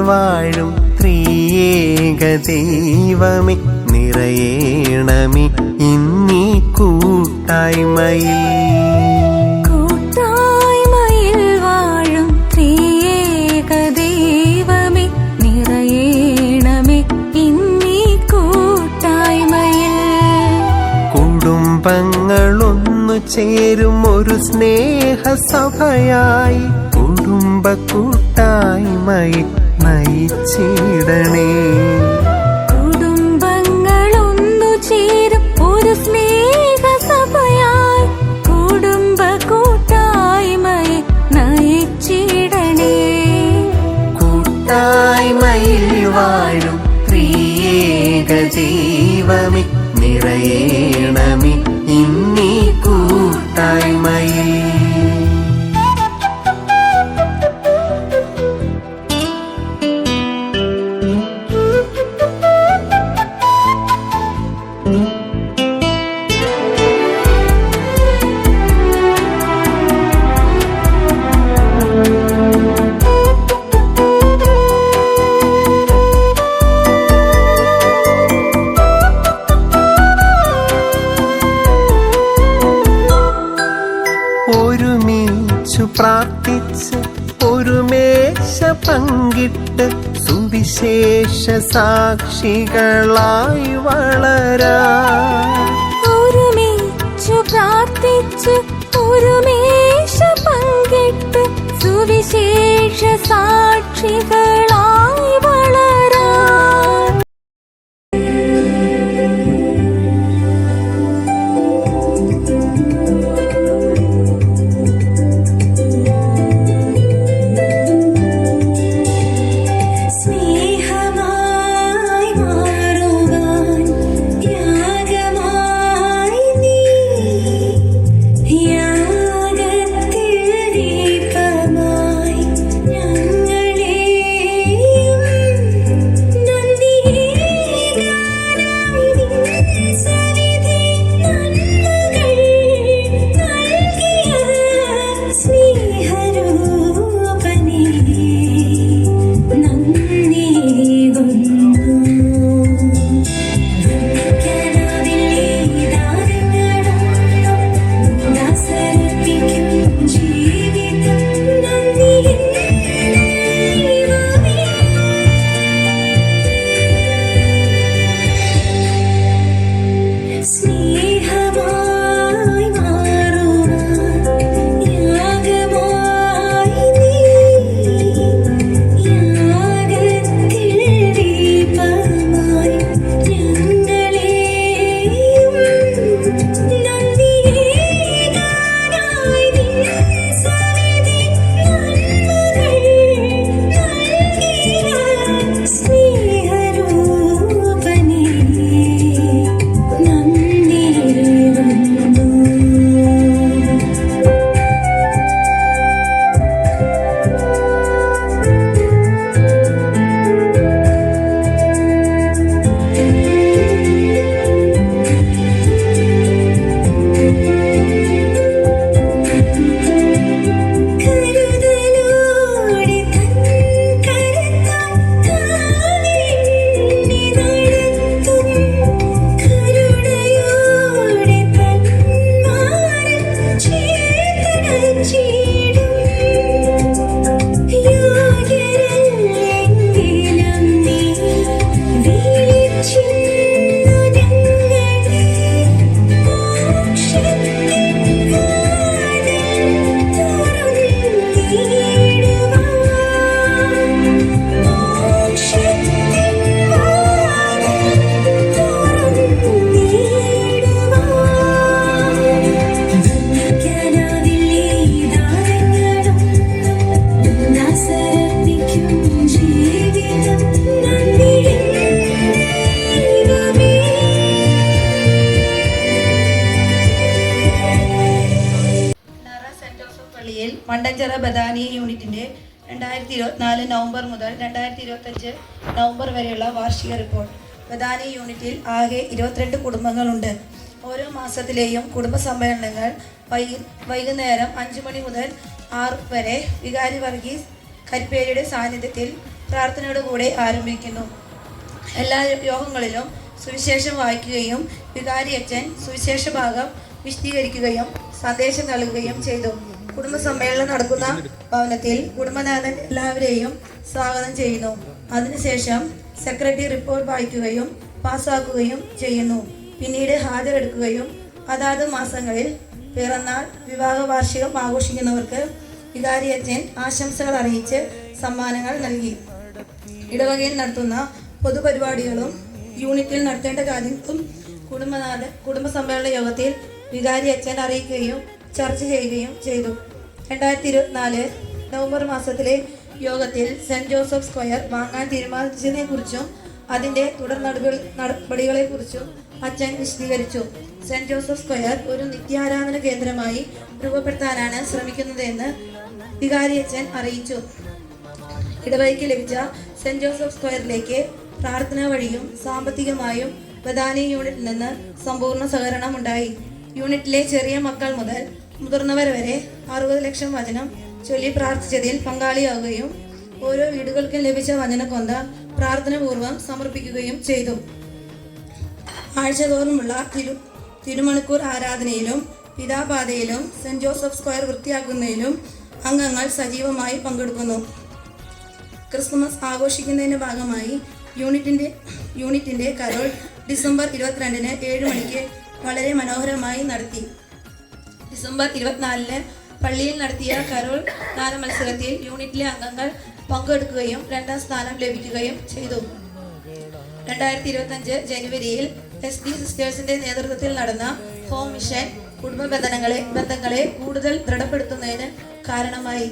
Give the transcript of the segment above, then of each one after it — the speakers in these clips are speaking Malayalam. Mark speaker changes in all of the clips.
Speaker 1: വാഴും ത്രിയേക ദൈവമേ നിറയേണമേ ഇന്നീ കൂട്ടായ്മയിൽ.
Speaker 2: കൂട്ടായ്മയിൽ വാഴും ത്രിയേക ദൈവമേ നിറയേണമേ ഇന്നീ കൂട്ടായ്മയിൽ.
Speaker 1: കുടുംബങ്ങളൊന്നു ചേരും ഒരു സ്നേഹസഭയായി കുടുംബ കൂട്ടായ്മയിൽ നയിച്ചിടണേ.
Speaker 2: കുടുംബങ്ങളൊന്നു ചേരും ഒരു സ്നേഹസഭയായി കുടുംബ കൂട്ടായ്മയിൽ നയിച്ചിടണേ.
Speaker 1: കൂട്ടായ്മയിൽ വാഴും ത്രിയേക ദൈവമേ നിറയേണമേ ഇന്നീ കൂട്ടായ്മയിൽ. ഒരുമിച്ചു പ്രാർത്ഥിച്ച് ഒരു മേശ പങ്കിട്ട് സുവിശേഷ സാക്ഷികളായി വളരാം.
Speaker 2: ഒരുമിച്ചു പ്രാർത്ഥിച്ച് ഒരു മേശ പങ്കിട്ട് സുവിശേഷ സാക്ഷികളായി വളരാം. നന്ദി
Speaker 3: മണ്ടഞ്ചിറ ബദാനി യൂണിറ്റിൻ്റെ 2024 നവംബർ മുതൽ 2025 നവംബർ വരെയുള്ള വാർഷിക റിപ്പോർട്ട്. ബദാനി യൂണിറ്റിൽ ആകെ 22 കുടുംബങ്ങളുണ്ട്. ഓരോ മാസത്തിലെയും കുടുംബ സമ്മേളനങ്ങൾ വൈകുന്നേരം 5 മണി മുതൽ 6 വരെ വികാരി വർഗീസ് കരിപ്പേരിയുടെ സാന്നിധ്യത്തിൽ പ്രാർത്ഥനയോടുകൂടെ ആരംഭിക്കുന്നു. എല്ലാ യോഗങ്ങളിലും സുവിശേഷം വായിക്കുകയും വികാരി അച്ഛൻ സുവിശേഷ ഭാഗം വിശദീകരിക്കുകയും സന്ദേശം നൽകുകയും ചെയ്തു. കുടുംബ സമ്മേളനം നടക്കുന്ന ഭവനത്തിൽ കുടുംബനാഥൻ എല്ലാവരെയും സ്വാഗതം ചെയ്യുന്നു. അതിനുശേഷം സെക്രട്ടറി റിപ്പോർട്ട് വായിക്കുകയും പാസ്സാക്കുകയും ചെയ്യുന്നു. പിന്നീട് ഹാജരെടുക്കുകയും അതാത് മാസങ്ങളിൽ പിറന്നാൾ, വിവാഹ വാർഷികം ആഘോഷിക്കുന്നവർക്ക് വികാരി അച്ഛൻ ആശംസകൾ അറിയിച്ച് സമ്മാനങ്ങൾ നൽകി. ഇടവകയിൽ നടത്തുന്ന പൊതുപരിപാടികളും യൂണിറ്റിൽ നടത്തേണ്ട കാര്യങ്ങളും കുടുംബ സമ്മേളന യോഗത്തിൽ വികാരി അച്ഛൻ അറിയിക്കുകയും ചർച്ച ചെയ്യുകയും ചെയ്തു. 2024 നവംബർ മാസത്തിലെ യോഗത്തിൽ സെന്റ് ജോസഫ് സ്ക്വയർ വാങ്ങാൻ തീരുമാനിച്ചതിനെക്കുറിച്ചും അതിൻ്റെ തുടർ നടപടികളെക്കുറിച്ചും അച്ഛൻ വിശദീകരിച്ചു. സെന്റ് ജോസഫ് സ്ക്വയർ ഒരു നിത്യാരാധന കേന്ദ്രമായി രൂപപ്പെടുത്താനാണ് ശ്രമിക്കുന്നതെന്ന് വികാരി അച്ഛൻ അറിയിച്ചു. ഇടവകയ്ക്ക് ലഭിച്ച സെന്റ് ജോസഫ് സ്ക്വയറിലേക്ക് പ്രാർത്ഥന വഴിയും സാമ്പത്തികമായും ബദാനി യൂണിറ്റിൽ നിന്ന് സമ്പൂർണ്ണ സഹകരണം ഉണ്ടായി. യൂണിറ്റിലെ ചെറിയ മക്കൾ മുതൽ മുതിർന്നവർ വരെ 60 ലക്ഷം വചനം ചൊല്ലി പ്രാർത്ഥിച്ചതിൽ പങ്കാളിയാവുകയും ഓരോ വീടുകൾക്കും ലഭിച്ച വചനക്കൊന്ത പ്രാർത്ഥനാപൂർവ്വം സമർപ്പിക്കുകയും ചെയ്തു. ആഴ്ചതോറുമുള്ള തിരുമണിക്കൂർ ആരാധനയിലും പിതാപാതയിലും സെന്റ് ജോസഫ് സ്ക്വയർ വൃത്തിയാക്കുന്നതിലും അംഗങ്ങൾ സജീവമായി പങ്കെടുക്കുന്നു. ക്രിസ്മസ് ആഘോഷിക്കുന്നതിൻ്റെ ഭാഗമായി യൂണിറ്റിൻ്റെ കരോൾ ഡിസംബർ 22-ന് 7 മണിക്ക് വളരെ മനോഹരമായി നടത്തി. ഡിസംബർ 24-ന് പള്ളിയിൽ നടത്തിയ കരോൾ ഗാന മത്സരത്തിൽ യൂണിറ്റിലെ അംഗങ്ങൾ പങ്കെടുക്കുകയും 2ാം സ്ഥാനം ലഭിക്കുകയും ചെയ്തു. 2025 ജനുവരിയിൽ SD സിസ്റ്റേഴ്സിന്റെ നേതൃത്വത്തിൽ നടന്ന ഹോം മിഷൻ കുടുംബ ബന്ധങ്ങളെ കൂടുതൽ ദൃഢപ്പെടുത്തുന്നതിന് കാരണമായി.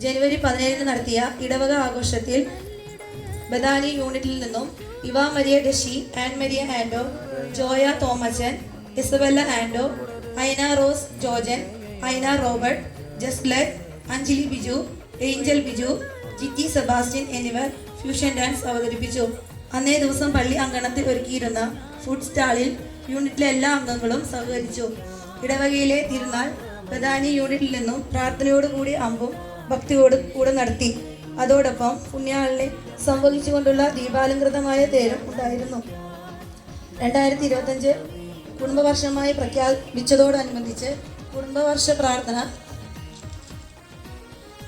Speaker 3: ജനുവരി 17-ന് നടത്തിയ ഇടവക ആഘോഷത്തിൽ ബദാനി യൂണിറ്റിൽ നിന്നും ഇവ മരിയ ഡെഷി, ആൻ മരിയ ആൻഡോ, ജോയ തോമച്ചൻ, ഇസബെല്ല ആൻഡോ, ഐന റോസ് ജോജൻ, ഐന റോബർട്ട്, ജസ്ലർ, അഞ്ജലി ബിജു, ഏഞ്ചൽ ബിജു, ജിറ്റി സെബാസ്റ്റ്യൻ എന്നിവർ ഫ്യൂഷൻ ഡാൻസ് അവതരിപ്പിച്ചു. അന്നേ ദിവസം പള്ളി അങ്കണത്തിൽ ഒരുക്കിയിരുന്ന ഫുഡ് സ്റ്റാളിൽ യൂണിറ്റിലെ എല്ലാ അംഗങ്ങളും സഹകരിച്ചു. ഇടവകയിലെ തിരുനാൾ ബദാനി യൂണിറ്റിൽ നിന്നും പ്രാർത്ഥനയോടുകൂടി അമ്പും ഭക്തിയോടുകൂടെ നടത്തി. അതോടൊപ്പം പുണ്യാളിനെ സംവഹിച്ചുകൊണ്ടുള്ള ദീപാലങ്കൃതമായ തേരും ഉണ്ടായിരുന്നു. 2025 കുടുംബവർഷമായി പ്രഖ്യാപിച്ചതോടനുബന്ധിച്ച് കുടുംബവർഷ പ്രാർത്ഥന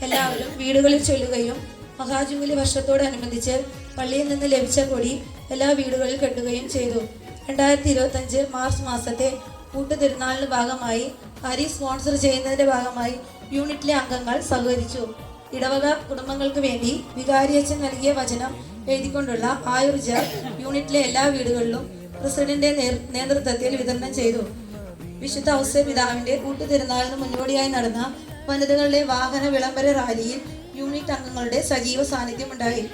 Speaker 3: എല്ലാവരും വീടുകളിൽ ചൊല്ലുകയും മഹാജൂബിലി വർഷത്തോടനുബന്ധിച്ച് പള്ളിയിൽ നിന്ന് ലഭിച്ച കൊടി എല്ലാ വീടുകളിൽ കെട്ടുകയും ചെയ്തു. 2025 മാർച്ച് മാസത്തെ കൂട്ടുതിരുനാളിന് ഭാഗമായി അരി സ്പോൺസർ ചെയ്യുന്നതിൻ്റെ ഭാഗമായി യൂണിറ്റിലെ അംഗങ്ങൾ സഹകരിച്ചു. ഇടവക കുടുംബങ്ങൾക്ക് വേണ്ടി വികാരിയച്ഛൻ നൽകിയ വചനം എഴുതിക്കൊണ്ടുള്ള ആയുർജ യൂണിറ്റിലെ എല്ലാ വീടുകളിലും പ്രസിഡന്റിന്റെ നേതൃത്വത്തിൽ വിതരണം ചെയ്തു. വിശുദ്ധ ഔസേ പിതാവിന്റെ കൂട്ടുതിരുനാളിന് മുന്നോടിയായി നടന്ന വനിതകളുടെ വാഹന വിളംബര റാലിയിൽ യൂണിറ്റ് അംഗങ്ങളുടെ സജീവ സാന്നിധ്യമുണ്ടായി.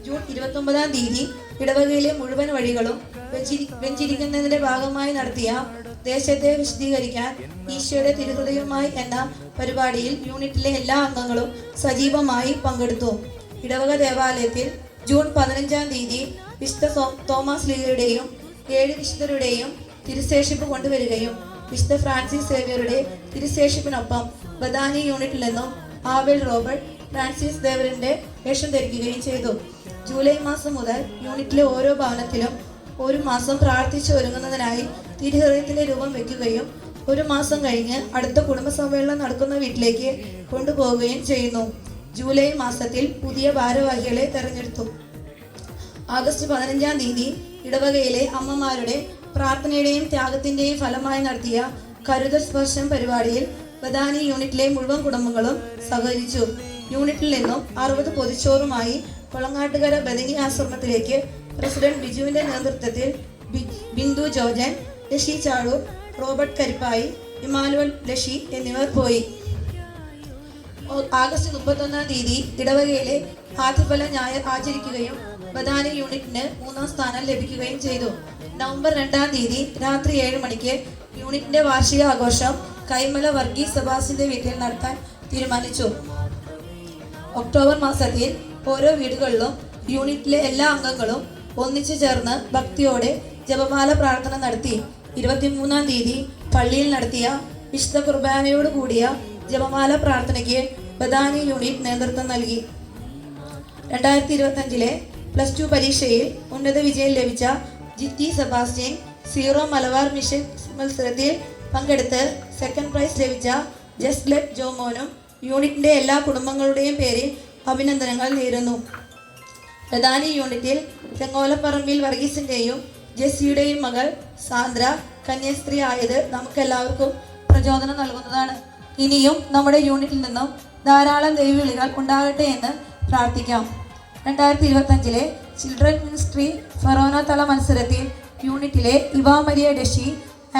Speaker 3: ജൂൺ 29-ാം തീയതി ഇടവകയിലെ മുഴുവൻ വഴികളും വെഞ്ചിരിക്കുന്നതിന്റെ ഭാഗമായി നടത്തിയ ദേശത്തെ വിശദീകരിക്കാൻ ഈശോയുടെ തിരുഹൃദയവുമായി എന്ന പരിപാടിയിൽ യൂണിറ്റിലെ എല്ലാ അംഗങ്ങളും സജീവമായി പങ്കെടുത്തു. ഇടവക ദേവാലയത്തിൽ ജൂൺ 15-ാം തീയതി വിശുദ്ധ തോമസ് ലീഗയുടെയും 7 വിശുദ്ധരുടെയും തിരുശേഷിപ്പ് കൊണ്ടുവരികയും വിശുദ്ധ ഫ്രാൻസിസ് സേവ്യറുടെ തിരുശേഷിപ്പിനൊപ്പം ബദാനി യൂണിറ്റിൽ നിന്നും ആബേൽ റോബർട്ട് ഫ്രാൻസിസ് ദേവറിന്റെ വേഷം ധരിക്കുകയും ചെയ്തു. ജൂലൈ മാസം മുതൽ യൂണിറ്റിലെ ഓരോ ഭവനത്തിലും ഒരു മാസം പ്രാർത്ഥിച്ച് ഒരുങ്ങുന്നതിനായി തിരുഹൃദയത്തിന്റെ രൂപം വയ്ക്കുകയും 1 മാസം കഴിഞ്ഞ് അടുത്ത കുടുംബസമ്മേളനം നടക്കുന്ന വീട്ടിലേക്ക് കൊണ്ടുപോവുകയും ചെയ്യുന്നു. ജൂലൈ മാസത്തിൽ പുതിയ ഭാരവാഹികളെ തെരഞ്ഞെടുത്തു. ആഗസ്റ്റ് 15-ാം തീയതി ഇടവകയിലെ അമ്മമാരുടെ പ്രാർത്ഥനയുടെയും ത്യാഗത്തിന്റെയും ഫലമായി നടത്തിയ കരുതൽ സ്പർശം പരിപാടിയിൽ ബദാനി യൂണിറ്റിലെ മുഴുവൻ കുടുംബങ്ങളും സഹകരിച്ചു. യൂണിറ്റിൽ നിന്നും 60 പൊതിച്ചോറുമായി കൊളങ്ങാട്ടുകര ബദനി ആശ്രമത്തിലേക്ക് പ്രസിഡന്റ് ബിജുവിന്റെ നേതൃത്വത്തിൽ ബിന്ദു ജോജൻ, ലഷി ചാളൂർ, റോബർട്ട് കരിപ്പായി, ഇമാനുവൽ ലഷി എന്നിവർ പോയി. ആഗസ്റ്റ് 31-ാം തീയതി ഇടവകയിലെ ആദ്യഫല ഞായർ ആചരിക്കുകയും ബദാനി യൂണിറ്റിന് 3ാം സ്ഥാനം ലഭിക്കുകയും ചെയ്തു. നവംബർ 2-ാം തീയതി രാത്രി 7 മണിക്ക് യൂണിറ്റിന്റെ വാർഷിക ആഘോഷം കൈമല വർഗീസ് സെബാസ്റ്റിന്റെ വീട്ടിൽ നടത്താൻ തീരുമാനിച്ചു. ഒക്ടോബർ മാസത്തിൽ ഓരോ വീടുകളിലും യൂണിറ്റിലെ എല്ലാ അംഗങ്ങളും ഒന്നിച്ചു ചേർന്ന് ഭക്തിയോടെ ജപമാല പ്രാർത്ഥന നടത്തി. 23-ാം തീയതി പള്ളിയിൽ നടത്തിയ വിശുദ്ധ കുർബാനയോട് കൂടിയ ജപമാല പ്രാർത്ഥനയ്ക്ക് ബദാനി യൂണിറ്റ് നേതൃത്വം നൽകി. 2025-ലെ +2 പരീക്ഷയിൽ ഉന്നത വിജയം ലഭിച്ച ജിറ്റി സെബാസ്റ്റ്യൻ സീറോ മലബാർ മിഷൻ മത്സരത്തിൽ പങ്കെടുത്ത് സെക്കൻഡ് പ്രൈസ് ലഭിച്ച ജസ്ലെറ്റ് ജോമോനും യൂണിറ്റിന്റെ എല്ലാ കുടുംബങ്ങളുടെയും പേരിൽ അഭിനന്ദനങ്ങൾ നേരുന്നു. ബദാനി യൂണിറ്റിൽ ചെങ്ങോലപ്പറമ്പിൽ വർഗീസിന്റെയും ജെസ്സിയുടെയും മകൾ സാന്ദ്ര കന്യാസ്ത്രീ ആയത് നമുക്കെല്ലാവർക്കും പ്രചോദനം നൽകുന്നതാണ്. ഇനിയും നമ്മുടെ യൂണിറ്റിൽ നിന്നും ധാരാളം ദൈവവിളികൾ ഉണ്ടാകട്ടെ എന്ന് പ്രാർത്ഥിക്കാം. 2025-ലെ ചിൽഡ്രൻ മിനിസ്ട്രി ഫെറോന തല മത്സരത്തിൽ യൂണിറ്റിലെ ഇവ മരിയ ഡെഷി,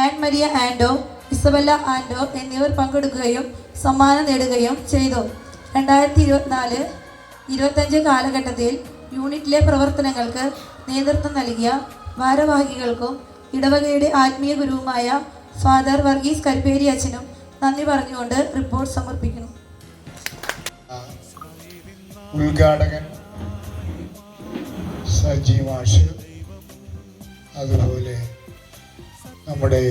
Speaker 3: ആൻ മരിയ ആൻഡോ, ഇസബella ആൻഡോ എന്നിവർ പങ്കെടുക്കുകയും സമ്മാനം നേടുകയും ചെയ്തു. 2024-25 കാലഘട്ടത്തിൽ യൂണിറ്റിലെ പ്രവർത്തനങ്ങൾക്ക് നേതൃത്വം നൽകിയ ഭാരവാഹികൾക്കും ഇടവകയുടെ ആത്മീയ ഗുരുവുമായ ഫാദർ വർഗീസ് കരിപ്പേരി അച്ഛനും നന്ദി പറഞ്ഞുകൊണ്ട് റിപ്പോർട്ട് സമർപ്പിക്കുന്നു.
Speaker 4: ഉദ്ഘാടകൻ സജി മാഷ്, അതുപോലെ നമ്മുടെ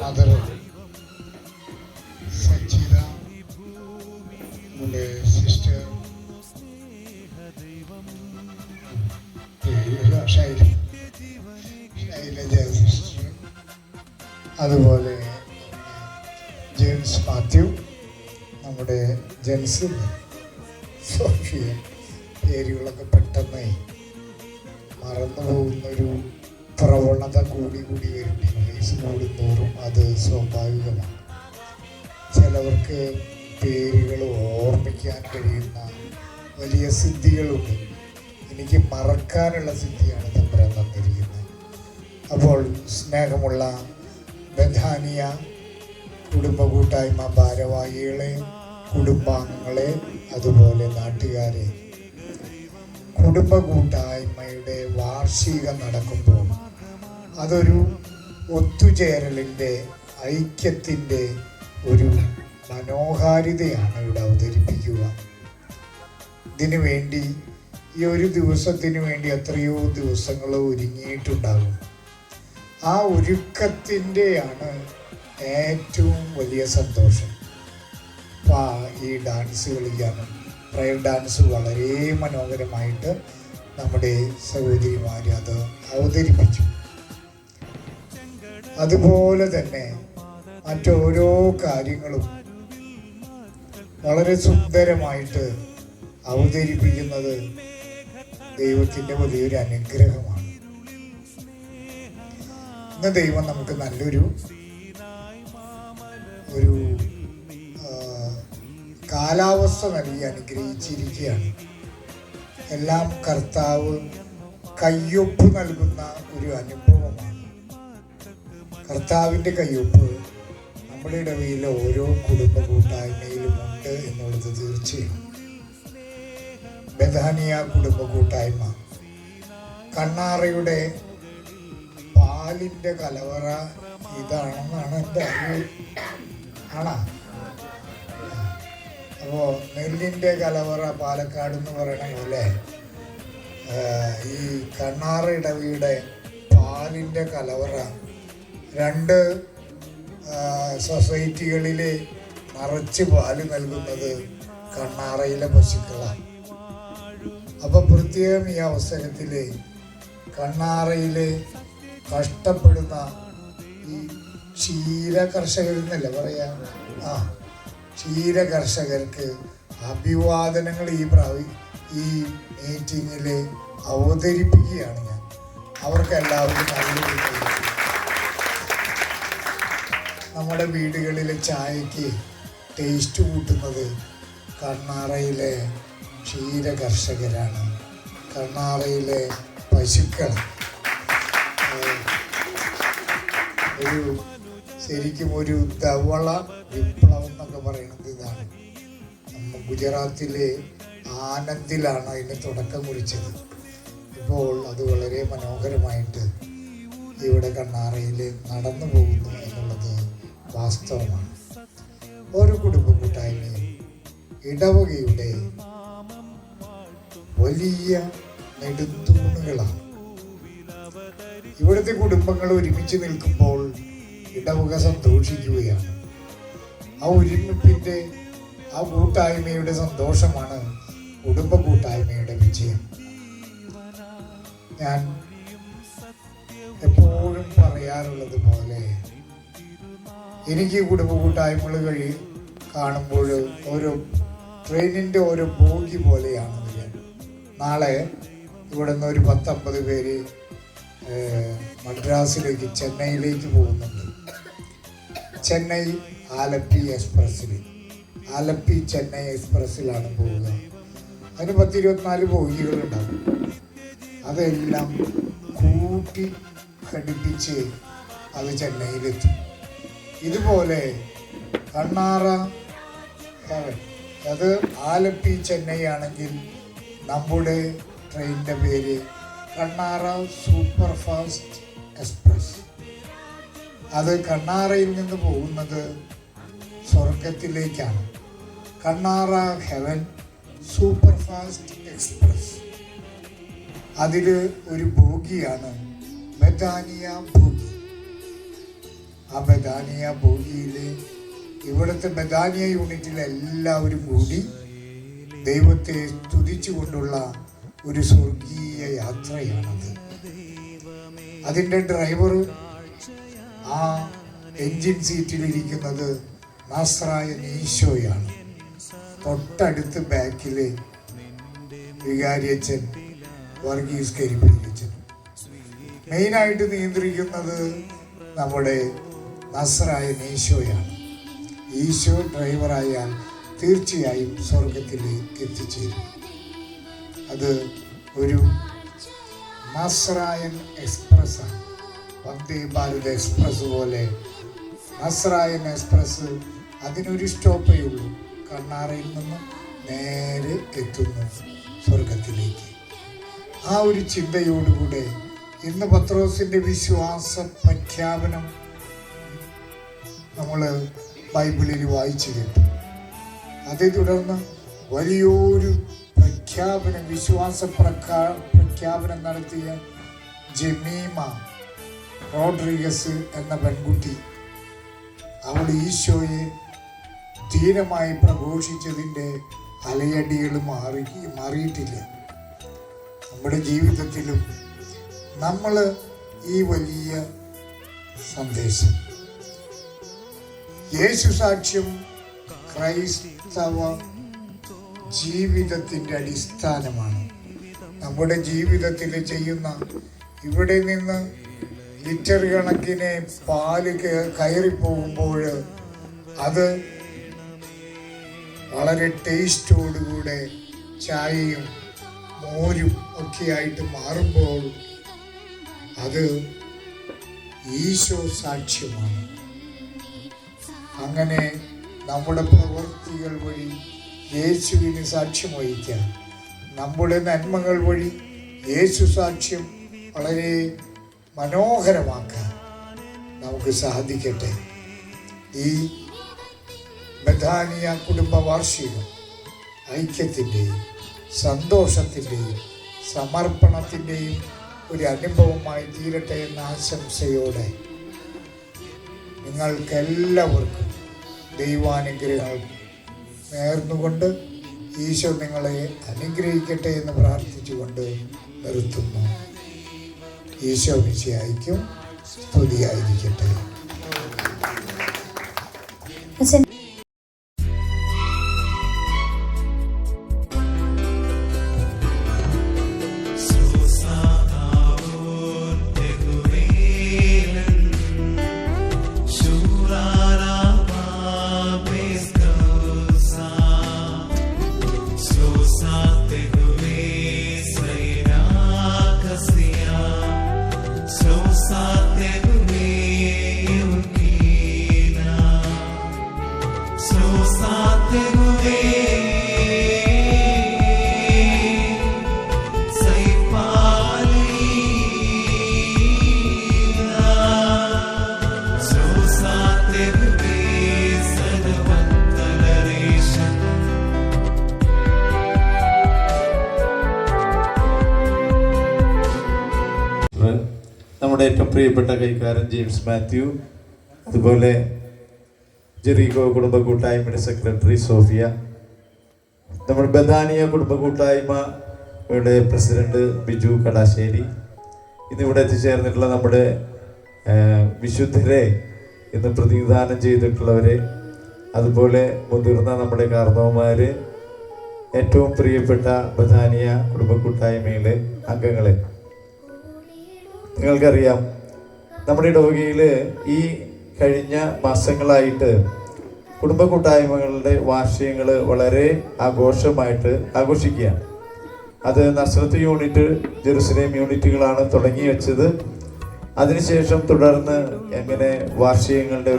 Speaker 4: മദർ സജിത, നമ്മുടെ സിസ്റ്റർ ശൈലജ സിസ്റ്റർ, അതുപോലെ ജെയിംസ് മാത്യു, നമ്മുടെ ജെൻസ്, സോഫിയ, പേരുകളൊക്കെ പെട്ടെന്ന് മറന്നു പോകുന്നൊരു പ്രവണത കൂടി വരും. വയസ്സ് കൂടുന്തോറും അത് സ്വാഭാവികമാണ്. ചിലവർക്ക് പേരുകൾ ഓർമ്മിക്കാൻ കഴിയുന്ന വലിയ സിദ്ധികളുണ്ട്. എനിക്ക് മറക്കാനുള്ള സിദ്ധിയാണ് തമ്പുരാൻ തന്നിരിക്കുന്നത്. അപ്പോൾ സ്നേഹമുള്ള ബഥാനിയ കുടുംബ കൂട്ടായ്മ ഭാരവാഹികളെ, കുടുംബാംഗങ്ങളെ, അതുപോലെ നാട്ടുകാരെ, കുടുംബ കൂട്ടായ്മയുടെ വാർഷികം നടക്കുമ്പോൾ അതൊരു ഒത്തുചേരലിൻ്റെ, ഐക്യത്തിൻ്റെ ഒരു മനോഹാരിതയാണ് ഇവിടെ അവതരിപ്പിക്കുക. ഇതിനു വേണ്ടി, ഈ ഒരു ദിവസത്തിന് വേണ്ടി എത്രയോ ദിവസങ്ങൾ ഒരുങ്ങിയിട്ടുണ്ടാകും. ആ ഒരുക്കത്തിൻ്റെയാണ് ഏറ്റവും വലിയ സന്തോഷം. ഈ ഡാൻസ് കളിക്കാനും പ്രയർ ഡാൻസ് വളരെ മനോഹരമായിട്ട് നമ്മുടെ സഹോദരിമാർ അത് അവതരിപ്പിച്ചു. അതുപോലെ തന്നെ മറ്റോരോ കാര്യങ്ങളും വളരെ സുന്ദരമായിട്ട് അവതരിപ്പിക്കുന്നത് ദൈവത്തിൻ്റെ വലിയൊരു അനുഗ്രഹമാണ്. ഇന്ന് ദൈവം നമുക്ക് നല്ലൊരു കാലാവസ്ഥ നൽകി അനുഗ്രഹിച്ചിരിക്കുകയാണ്. എല്ലാം കർത്താവ് കയ്യൊപ്പ് നൽകുന്ന ഒരു അനുഭവമാണ്. കർത്താവിൻ്റെ കയ്യൊപ്പ് നമ്മുടെ ഇടവയിലെ ഓരോ കുടുംബ കൂട്ടായ്മയിലും ഉണ്ട് എന്നുള്ളത് തീർച്ചയാണ്. ബഥാനിയ കുടുംബ കൂട്ടായ്മ കണ്ണാറയുടെ പാലിൻ്റെ കലവറ ഇതാണെന്നാണ് എൻ്റെ അറിവ്. ആണോ? അപ്പോൾ നെല്ലിൻ്റെ കലവറ പാലക്കാട് എന്ന് പറയണ പോലെ ഈ കണ്ണാറ ഇടവിയുടെ പാലിൻ്റെ കലവറ 2 സൊസൈറ്റികളിൽ നിറച്ച് പാല് നൽകുന്നത് കണ്ണാറയിലെ പശുക്കളാണ്. അപ്പോൾ പ്രത്യേകം ഈ അവസരത്തിൽ കണ്ണാറയിലെ കഷ്ടപ്പെടുന്ന ഈ ക്ഷീര കർഷകരെന്നല്ല പറയാ, ക്ഷീര കർഷകർക്ക് അഭിവാദനങ്ങൾ ഈ മീറ്റിങ്ങിൽ അവതരിപ്പിക്കുകയാണ് ഞാൻ. അവർക്കെല്ലാവർക്കും നല്ലൊരു നമ്മുടെ വീടുകളിലെ ചായക്ക് ടേസ്റ്റ് കൂട്ടുന്നത് കണ്ണാറയിലെ ക്ഷീര കർഷകരാണ്, കണ്ണാറയിലെ പശുക്കൾ. ശരിക്കും ഒരു ധവള വിപ്ലവം എന്നൊക്കെ പറയുന്നത് ഇതാണ്. ഗുജറാത്തിലെ ആനന്ദിലാണ് അതിന് തുടക്കം കുറിച്ചത്. ഇപ്പോൾ അത് വളരെ മനോഹരമായിട്ട് ഇവിടെ കണ്ണാറയിൽ നടന്നു പോകുന്നു എന്നുള്ളത് വാസ്തവമാണ്. ഓരോ കുടുംബ കൂട്ടായ്മയും ഇടവകയുടെ വലിയ നെടുന്തൂണുകളാണ്. ഇവിടുത്തെ കുടുംബങ്ങൾ ഒരുമിച്ച് നിൽക്കുമ്പോൾ ഇടവക സന്തോഷിക്കുകയാണ്. ആ ഒരുമിപ്പിന്റെ, ആ കൂട്ടായ്മയുടെ സന്തോഷമാണ് കുടുംബ കൂട്ടായ്മയുടെ വിജയം. ഞാൻ എപ്പോഴും പറയാറുള്ളത് പോലെ എനിക്ക് കുടുംബ കൂട്ടായ്മകൾ കാണുമ്പോൾ ഓരോ ട്രെയിനിൻ്റെ ഓരോ ബോഗി പോലെയാണ് ഞാൻ. നാളെ ഇവിടെ നിന്ന് ഒരു 10-50 പേര് മദ്രാസിലേക്ക്, ചെന്നൈയിലേക്ക് പോകുന്നുണ്ട്. ചെന്നൈ ആലപ്പി എക്സ്പ്രസ്സിൽ, ആലപ്പി ചെന്നൈ എക്സ്പ്രസ്സിലാണ് പോവുക. അതിന് 10-24 ബോഗികളുണ്ടാവും. അതെല്ലാം കൂട്ടി ഘടിപ്പിച്ച് അത് ചെന്നൈയിലെത്തും. ഇതുപോലെ കണ്ണാറ ഹെവൻ, അത് ആലപ്പി ചെന്നൈ ആണെങ്കിൽ നമ്മുടെ ട്രെയിനിൻ്റെ പേര് കണ്ണാറ സൂപ്പർ ഫാസ്റ്റ് എക്സ്പ്രസ്. അത് കണ്ണാറയിൽ നിന്ന് പോകുന്നത് സ്വർഗത്തിലേക്കാണ്. Kannara heaven super fast express. അതിൽ ഒരു ബോഗിയാണ് ബെഥാനിയ ബോഗി. ആ ബെഥാനിയ ബോഗിയിൽ ഇവിടുത്തെ ബെഥാനിയ യൂണിറ്റിലെ എല്ലാവരും കൂടി ദൈവത്തെ സ്തുതിച്ചുകൊണ്ടുള്ള ഒരു സ്വർഗീയ യാത്രയാണത്. അതിൻ്റെ ഡ്രൈവർ, ആ എൻജിൻ സീറ്റിലിരിക്കുന്നത് നസ്രായൻ ഈശോയാണ്. തൊട്ടടുത്ത് ബാക്കിൽ വികാരിയച്ഛൻ വർഗീസ് കരിപ്പിരിച്ചൻ. മെയിനായിട്ട് നിയന്ത്രിക്കുന്നത് നമ്മുടെ നസ്രായൻ ഈശോയാണ്. ഈശോ ഡ്രൈവറായാൽ തീർച്ചയായും സ്വർഗത്തിലേക്ക് എത്തിച്ചേരും. അത് ഒരു നസ്രായൻ എക്സ്പ്രസ്സാണ്. വന്ദേ ഭാരത് എക്സ്പ്രസ് പോലെ നസ്രായൻ എക്സ്പ്രസ് അതിനൊരു സ്റ്റോപ്പേ ഉള്ളൂ. കണ്ണാറയിൽ നിന്ന് നേരെ എത്തുന്നു സ്വർഗത്തിലേക്ക്. ആ ഒരു ചിന്തയോടുകൂടെ ഇന്ന് പത്രോസിൻ്റെ വിശ്വാസ പ്രഖ്യാപനം നമ്മൾ ബൈബിളിൽ വായിച്ചു കേട്ടു. അതേ തുടർന്ന് വലിയൊരു പ്രഖ്യാപനം, വിശ്വാസ പ്രഖ്യാപനം നടത്തിയ ജമീമ റോഡ്രിഗസ് എന്ന പെൺകുട്ടി, അവൾ ഈശോയെ ധീരമായി പ്രഘോഷിച്ചതിൻ്റെ അലയടികൾ മാറിയിട്ടില്ല. നമ്മുടെ ജീവിതത്തിലും നമ്മൾ ഈ വലിയ സന്ദേശം, യേശു സാക്ഷ്യം ക്രൈസ്തവ ജീവിതത്തിൻ്റെ അടിസ്ഥാനമാണ്. നമ്മുടെ ജീവിതത്തിൽ ചെയ്യുന്ന, ഇവിടെ നിന്ന് ലിറ്റർ കണക്കിന് പാല് കയറിപ്പോകുമ്പോൾ അത് വളരെ ടേസ്റ്റോടുകൂടെ ചായയും മോരും ഒക്കെ ആയിട്ട് മാറുമ്പോൾ അത് ഈശോ സാക്ഷ്യമാണ്. അങ്ങനെ നമ്മുടെ പ്രവൃത്തികൾ വഴി യേശുവിന് സാക്ഷ്യം വഹിക്കാൻ, നമ്മുടെ നന്മകൾ വഴി യേശു സാക്ഷ്യം വളരെ മനോഹരമാക്കാൻ നമുക്ക് സാധിക്കട്ടെ. ഈ ബഥാനിയ കുടുംബ വാർഷികം ഐക്യത്തിൻ്റെയും സന്തോഷത്തിൻ്റെയും സമർപ്പണത്തിൻ്റെയും ഒരു അനുഭവമായി തീരട്ടെ എന്ന ആശംസയോടെ നിങ്ങൾക്കെല്ലാവർക്കും ദൈവാനുഗ്രഹങ്ങൾ നേർന്നുകൊണ്ട് ഈശോ നിങ്ങളെ അനുഗ്രഹിക്കട്ടെ എന്ന് പ്രാർത്ഥിച്ചുകൊണ്ട് നിർത്തുന്നു. ഈശോ മിശിഹായ്ക്കും സ്തുതിയായിരിക്കട്ടെ.
Speaker 5: So sad, നമ്മുടെ ഏറ്റവും പ്രിയപ്പെട്ട കൈക്കാരൻ ജെയിംസ് മാത്യു, അതുപോലെ ജെറീകോ കുടുംബ കൂട്ടായ്മയുടെ സെക്രട്ടറി സോഫിയ, നമ്മുടെ ബഥാനിയ കുടുംബ കൂട്ടായ്മയുടെ പ്രസിഡന്റ് ബിജു കടാശ്ശേരി, ഇന്നിവിടെ എത്തിച്ചേർന്നിട്ടുള്ള നമ്മുടെ വിശുദ്ധരെ, ഇന്ന് പ്രതിനിധാനം ചെയ്തിട്ടുള്ളവരെ, അതുപോലെ മുതിർന്ന നമ്മുടെ കാർന്നവന്മാര്, ഏറ്റവും പ്രിയപ്പെട്ട ബഥാനിയ കുടുംബ കൂട്ടായ്മയിലെ അംഗങ്ങളെ, നിങ്ങൾക്കറിയാം നമ്മുടെ ഇടവകയിൽ ഈ കഴിഞ്ഞ മാസങ്ങളായിട്ട് കുടുംബ കൂട്ടായ്മകളുടെ വാർഷികങ്ങൾ വളരെ ആഘോഷമായിട്ട് ആഘോഷിക്കുകയാണ്. അത് നസ്രത്ത് യൂണിറ്റ്, ജെറുസലേം യൂണിറ്റുകളാണ് തുടങ്ങി വെച്ചത്. അതിനുശേഷം തുടർന്ന് എങ്ങനെ വാർഷികങ്ങളുടെ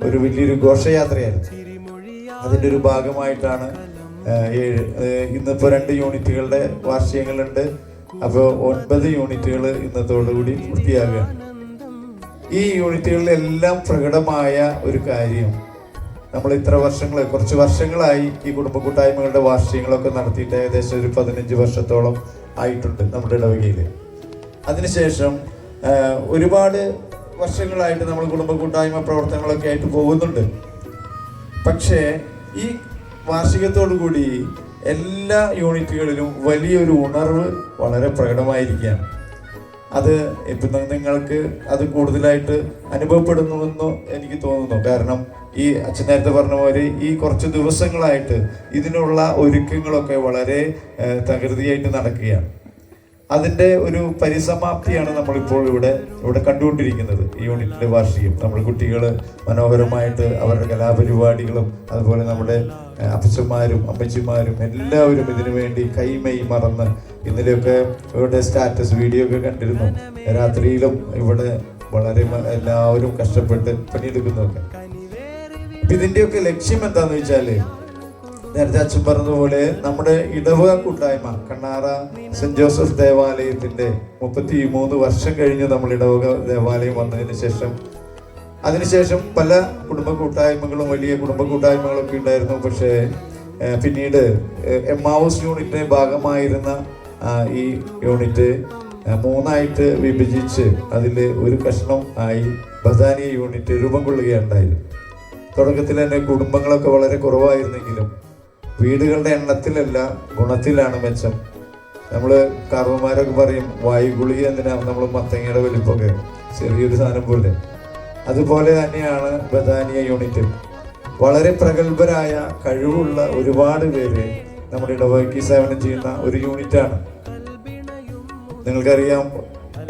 Speaker 5: ഒരു വലിയൊരു ഘോഷയാത്രയായിരുന്നു. അതിൻ്റെ ഒരു ഭാഗമായിട്ടാണ് ഇന്നിപ്പോൾ 2 യൂണിറ്റുകളുടെ വാർഷികങ്ങളുണ്ട്. അപ്പോൾ 9 യൂണിറ്റുകൾ ഇന്നത്തോടുകൂടി പൂർത്തിയാകുകയാണ്. ഈ യൂണിറ്റുകളിലെല്ലാം പ്രകടമായ ഒരു കാര്യം, നമ്മൾ കുറച്ച് വർഷങ്ങളായി ഈ കുടുംബ കൂട്ടായ്മകളുടെ വാർഷികങ്ങളൊക്കെ നടത്തിയിട്ട് ഏകദേശം ഒരു 15 വർഷത്തോളം ആയിട്ടുണ്ട് നമ്മുടെ ഇടവകയിൽ. അതിനുശേഷം ഒരുപാട് വർഷങ്ങളായിട്ട് നമ്മൾ കുടുംബ കൂട്ടായ്മ പ്രവർത്തനങ്ങളൊക്കെ ആയിട്ട് പോകുന്നുണ്ട്. പക്ഷേ ഈ വാർഷികത്തോടു കൂടി എല്ലാ യൂണിറ്റുകളിലും വലിയൊരു ഉണർവ് വളരെ പ്രകടമായിരിക്കുകയാണ്. അത് ഇപ്പം നിങ്ങൾക്ക് അത് കൂടുതലായിട്ട് അനുഭവപ്പെടുന്നുവെന്ന് എനിക്ക് തോന്നുന്നു. കാരണം ഈ അച്ഛൻ നേരത്തെ പറഞ്ഞ പോലെ ഈ കുറച്ച് ദിവസങ്ങളായിട്ട് ഇതിനുള്ള ഒരുക്കങ്ങളൊക്കെ വളരെ തകൃതിയായിട്ട് നടക്കുകയാണ്. അതിൻ്റെ ഒരു പരിസമാപ്തിയാണ് നമ്മളിപ്പോൾ ഇവിടെ കണ്ടുകൊണ്ടിരിക്കുന്നത്. ഈ യൂണിറ്റിൻ്റെ വാർഷികം നമ്മൾ കുട്ടികൾ മനോഹരമായിട്ട് അവരുടെ കലാപരിപാടികളും അതുപോലെ നമ്മുടെ അപ്പച്ചന്മാരും അമ്മച്ചിമാരും എല്ലാവരും ഇതിനു വേണ്ടി കൈമൈ മറന്ന്, ഇന്നലെയൊക്കെ ഇവരുടെ സ്റ്റാറ്റസ് വീഡിയോ ഒക്കെ കണ്ടിരുന്നു. രാത്രിയിലും ഇവിടെ വളരെ എല്ലാവരും കഷ്ടപ്പെട്ട് പണിയെടുക്കുന്നതൊക്കെ. ഇതിൻ്റെയൊക്കെ ലക്ഷ്യം എന്താണെന്ന് വെച്ചാൽ, നേരത്തെ അച്ഛൻ പറഞ്ഞതുപോലെ നമ്മുടെ ഇടവക കൂട്ടായ്മ കണ്ണാറ സെന്റ് ജോസഫ് ദേവാലയത്തിന്റെ 33 വർഷം കഴിഞ്ഞ് നമ്മൾ ഇടവക ദേവാലയം വന്നതിന് ശേഷം, അതിനുശേഷം പല കുടുംബ കൂട്ടായ്മകളും വലിയ കുടുംബ കൂട്ടായ്മകളൊക്കെ ഉണ്ടായിരുന്നു. പക്ഷേ പിന്നീട് എമ്മാവൂസ് യൂണിറ്റിന്റെ ഭാഗമായിരുന്ന ഈ യൂണിറ്റ് 3ആയിട്ട് വിഭജിച്ച് അതിൽ ഒരു കഷ്ണം ആയി ബഥാനിയ യൂണിറ്റ് രൂപം കൊള്ളുകയുണ്ടായത്. തുടക്കത്തിൽ തന്നെ കുടുംബങ്ങളൊക്കെ വളരെ കുറവായിരുന്നെങ്കിലും വീടുകളുടെ എണ്ണത്തിലല്ല ഗുണത്തിലാണ് മെച്ചം. നമ്മൾ കാർന്നവന്മാരൊക്കെ പറയും വായുഗുളിക എന്തിനാ, നമ്മൾ മത്തങ്ങയുടെ വലിപ്പമൊക്കെ ചെറിയൊരു സാധനം പോലെ. അതുപോലെ തന്നെയാണ് ബഥാനിയ യൂണിറ്റ്. വളരെ പ്രഗത്ഭരായ കഴിവുള്ള ഒരുപാട് പേര് നമ്മുടെ ഇടവകയ്ക്ക് സേവനം ചെയ്യുന്ന ഒരു യൂണിറ്റാണ്. നിങ്ങൾക്കറിയാം,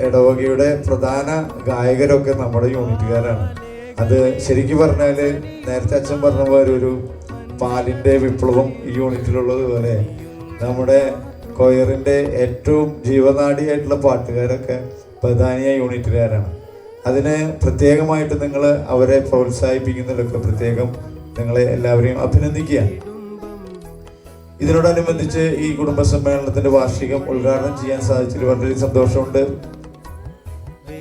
Speaker 5: ഇടവകയുടെ പ്രധാന ഗായകരൊക്കെ നമ്മുടെ യൂണിറ്റുകാരാണ്. അത് ശരിക്കും പറഞ്ഞാൽ നേരത്തെ അച്ഛൻ പറഞ്ഞ പോലെ ഒരു പാലിൻ്റെ വിപ്ലവം ഈ യൂണിറ്റിലുള്ളതുപോലെ നമ്മുടെ കൊയറിൻ്റെ ഏറ്റവും ജീവനാഡിയായിട്ടുള്ള പാട്ടുകാരൊക്കെ ബഥാനിയ യൂണിറ്റുകാരാണ്. അതിന് പ്രത്യേകമായിട്ട് നിങ്ങൾ അവരെ പ്രോത്സാഹിപ്പിക്കുന്നതിലൊക്കെ പ്രത്യേകം നിങ്ങളെ എല്ലാവരെയും അഭിനന്ദിക്കുക. ഇതിനോടനുബന്ധിച്ച് ഈ കുടുംബ സമ്മേളനത്തിന്റെ വാർഷികം ഉദ്ഘാടനം ചെയ്യാൻ സാധിച്ചതിൽ വളരെ സന്തോഷമുണ്ട്.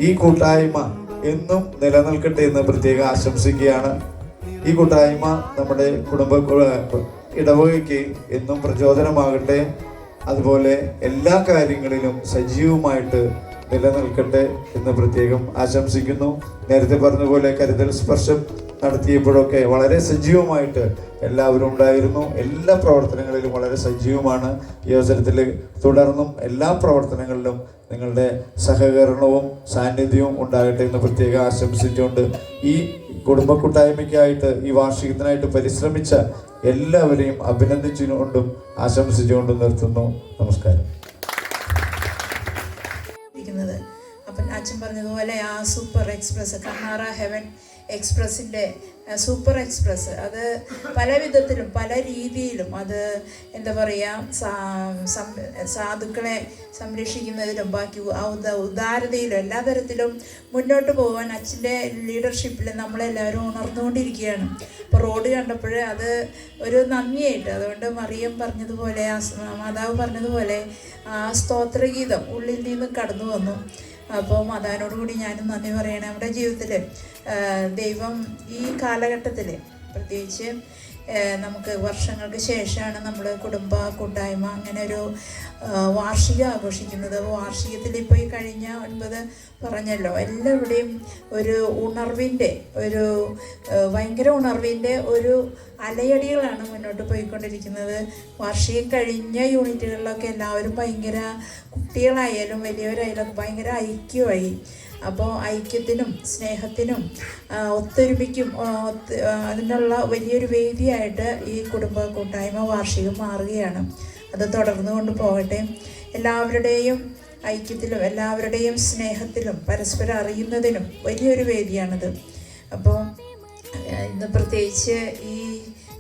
Speaker 5: ഈ കൂട്ടായ്മ എന്നും നിലനിൽക്കട്ടെ എന്ന് പ്രത്യേകം ആശംസിക്കുകയാണ്. ഈ കൂട്ടായ്മ നമ്മുടെ ഇടവകയ്ക്ക് എന്നും പ്രചോദനമാകട്ടെ. അതുപോലെ എല്ലാ കാര്യങ്ങളിലും സജീവമായിട്ട് നിലനിൽക്കട്ടെ എന്ന് പ്രത്യേകം ആശംസിക്കുന്നു. നേരത്തെ പറഞ്ഞതുപോലെ കരുതൽ സ്പർശം നടത്തിയപ്പോഴൊക്കെ വളരെ സജീവമായിട്ട് എല്ലാവരും ഉണ്ടായിരുന്നു. എല്ലാ പ്രവർത്തനങ്ങളിലും വളരെ സജീവമാണ്. ഈ അവസരത്തിൽ തുടർന്നും എല്ലാ പ്രവർത്തനങ്ങളിലും നിങ്ങളുടെ സഹകരണവും സാന്നിധ്യവും ഉണ്ടാകട്ടെ എന്ന് പ്രത്യേകം ആശംസിച്ചുകൊണ്ട് ഈ കുടുംബ കൂട്ടായ്മയ്ക്കായിട്ട് ഈ വാർഷികത്തിനായിട്ട് പരിശ്രമിച്ച എല്ലാവരെയും അഭിനന്ദിച്ചുകൊണ്ടും ആശംസിച്ചുകൊണ്ടും നിർത്തുന്നു. നമസ്കാരം.
Speaker 6: അപ്പം അച്ഛൻ പറഞ്ഞതുപോലെ ആ സൂപ്പർ എക്സ്പ്രസ്, കണ്ണാറ ഹെവൻ എക്സ്പ്രസിൻ്റെ സൂപ്പർ എക്സ്പ്രസ്, അത് പല വിധത്തിലും പല രീതിയിലും അത് എന്താ പറയുക, സാധുക്കളെ സംരക്ഷിക്കുന്നതിലും ബാക്കി ഉദാരതയിലും എല്ലാ തരത്തിലും മുന്നോട്ട് പോകാൻ അച്ഛൻ്റെ ലീഡർഷിപ്പിൽ നമ്മളെല്ലാവരും ഉണർന്നുകൊണ്ടിരിക്കുകയാണ്. ഇപ്പോൾ റോഡ് കണ്ടപ്പോൾ അത് ഒരു നന്ദിയായിട്ട്, അതുകൊണ്ട് മറിയം പറഞ്ഞതുപോലെ, മാതാവ് പറഞ്ഞതുപോലെ ആ സ്തോത്രഗീതം ഉള്ളിൽ നിന്ന് കടന്നു വന്നു. അപ്പോൾ മാതാവിനോടുകൂടി ഞാനും നന്ദി പറയണം. നമ്മുടെ ജീവിതത്തിൽ ദൈവം ഈ കാലഘട്ടത്തിൽ, പ്രത്യേകിച്ച് നമുക്ക് വർഷങ്ങൾക്ക് ശേഷമാണ് നമ്മൾ കുടുംബ കൂട്ടായ്മ അങ്ങനെ ഒരു വാർഷികം ആഘോഷിക്കുന്നത്. വാർഷികത്തിൽ ഇപ്പോൾ ഈ കഴിഞ്ഞ 9 പറഞ്ഞല്ലോ, എല്ലാവരുടെയും ഒരു ഉണർവിൻ്റെ ഒരു ഭയങ്കര ഉണർവിൻ്റെ ഒരു അലയടികളാണ് മുന്നോട്ട് പോയിക്കൊണ്ടിരിക്കുന്നത്. വാർഷികം കഴിഞ്ഞ യൂണിറ്റുകളിലൊക്കെ എല്ലാവരും ഭയങ്കര കുട്ടികളായാലും വലിയവരായാലും ഭയങ്കര ഐക്യമായി. അപ്പോൾ ഐക്യത്തിനും സ്നേഹത്തിനും ഒത്തൊരുമിക്കും അതിനുള്ള വലിയൊരു വേദിയായിട്ട് ഈ കുടുംബ കൂട്ടായ്മ വാർഷികം മാറുകയാണ്. അത് തുടർന്നു കൊണ്ട് പോകട്ടെ. എല്ലാവരുടെയും ഐക്യത്തിലും എല്ലാവരുടെയും സ്നേഹത്തിലും പരസ്പരം അറിയുന്നതിനും വലിയൊരു വേദിയാണിത്. അപ്പോൾ ഇന്ന് പ്രത്യേകിച്ച് ഈ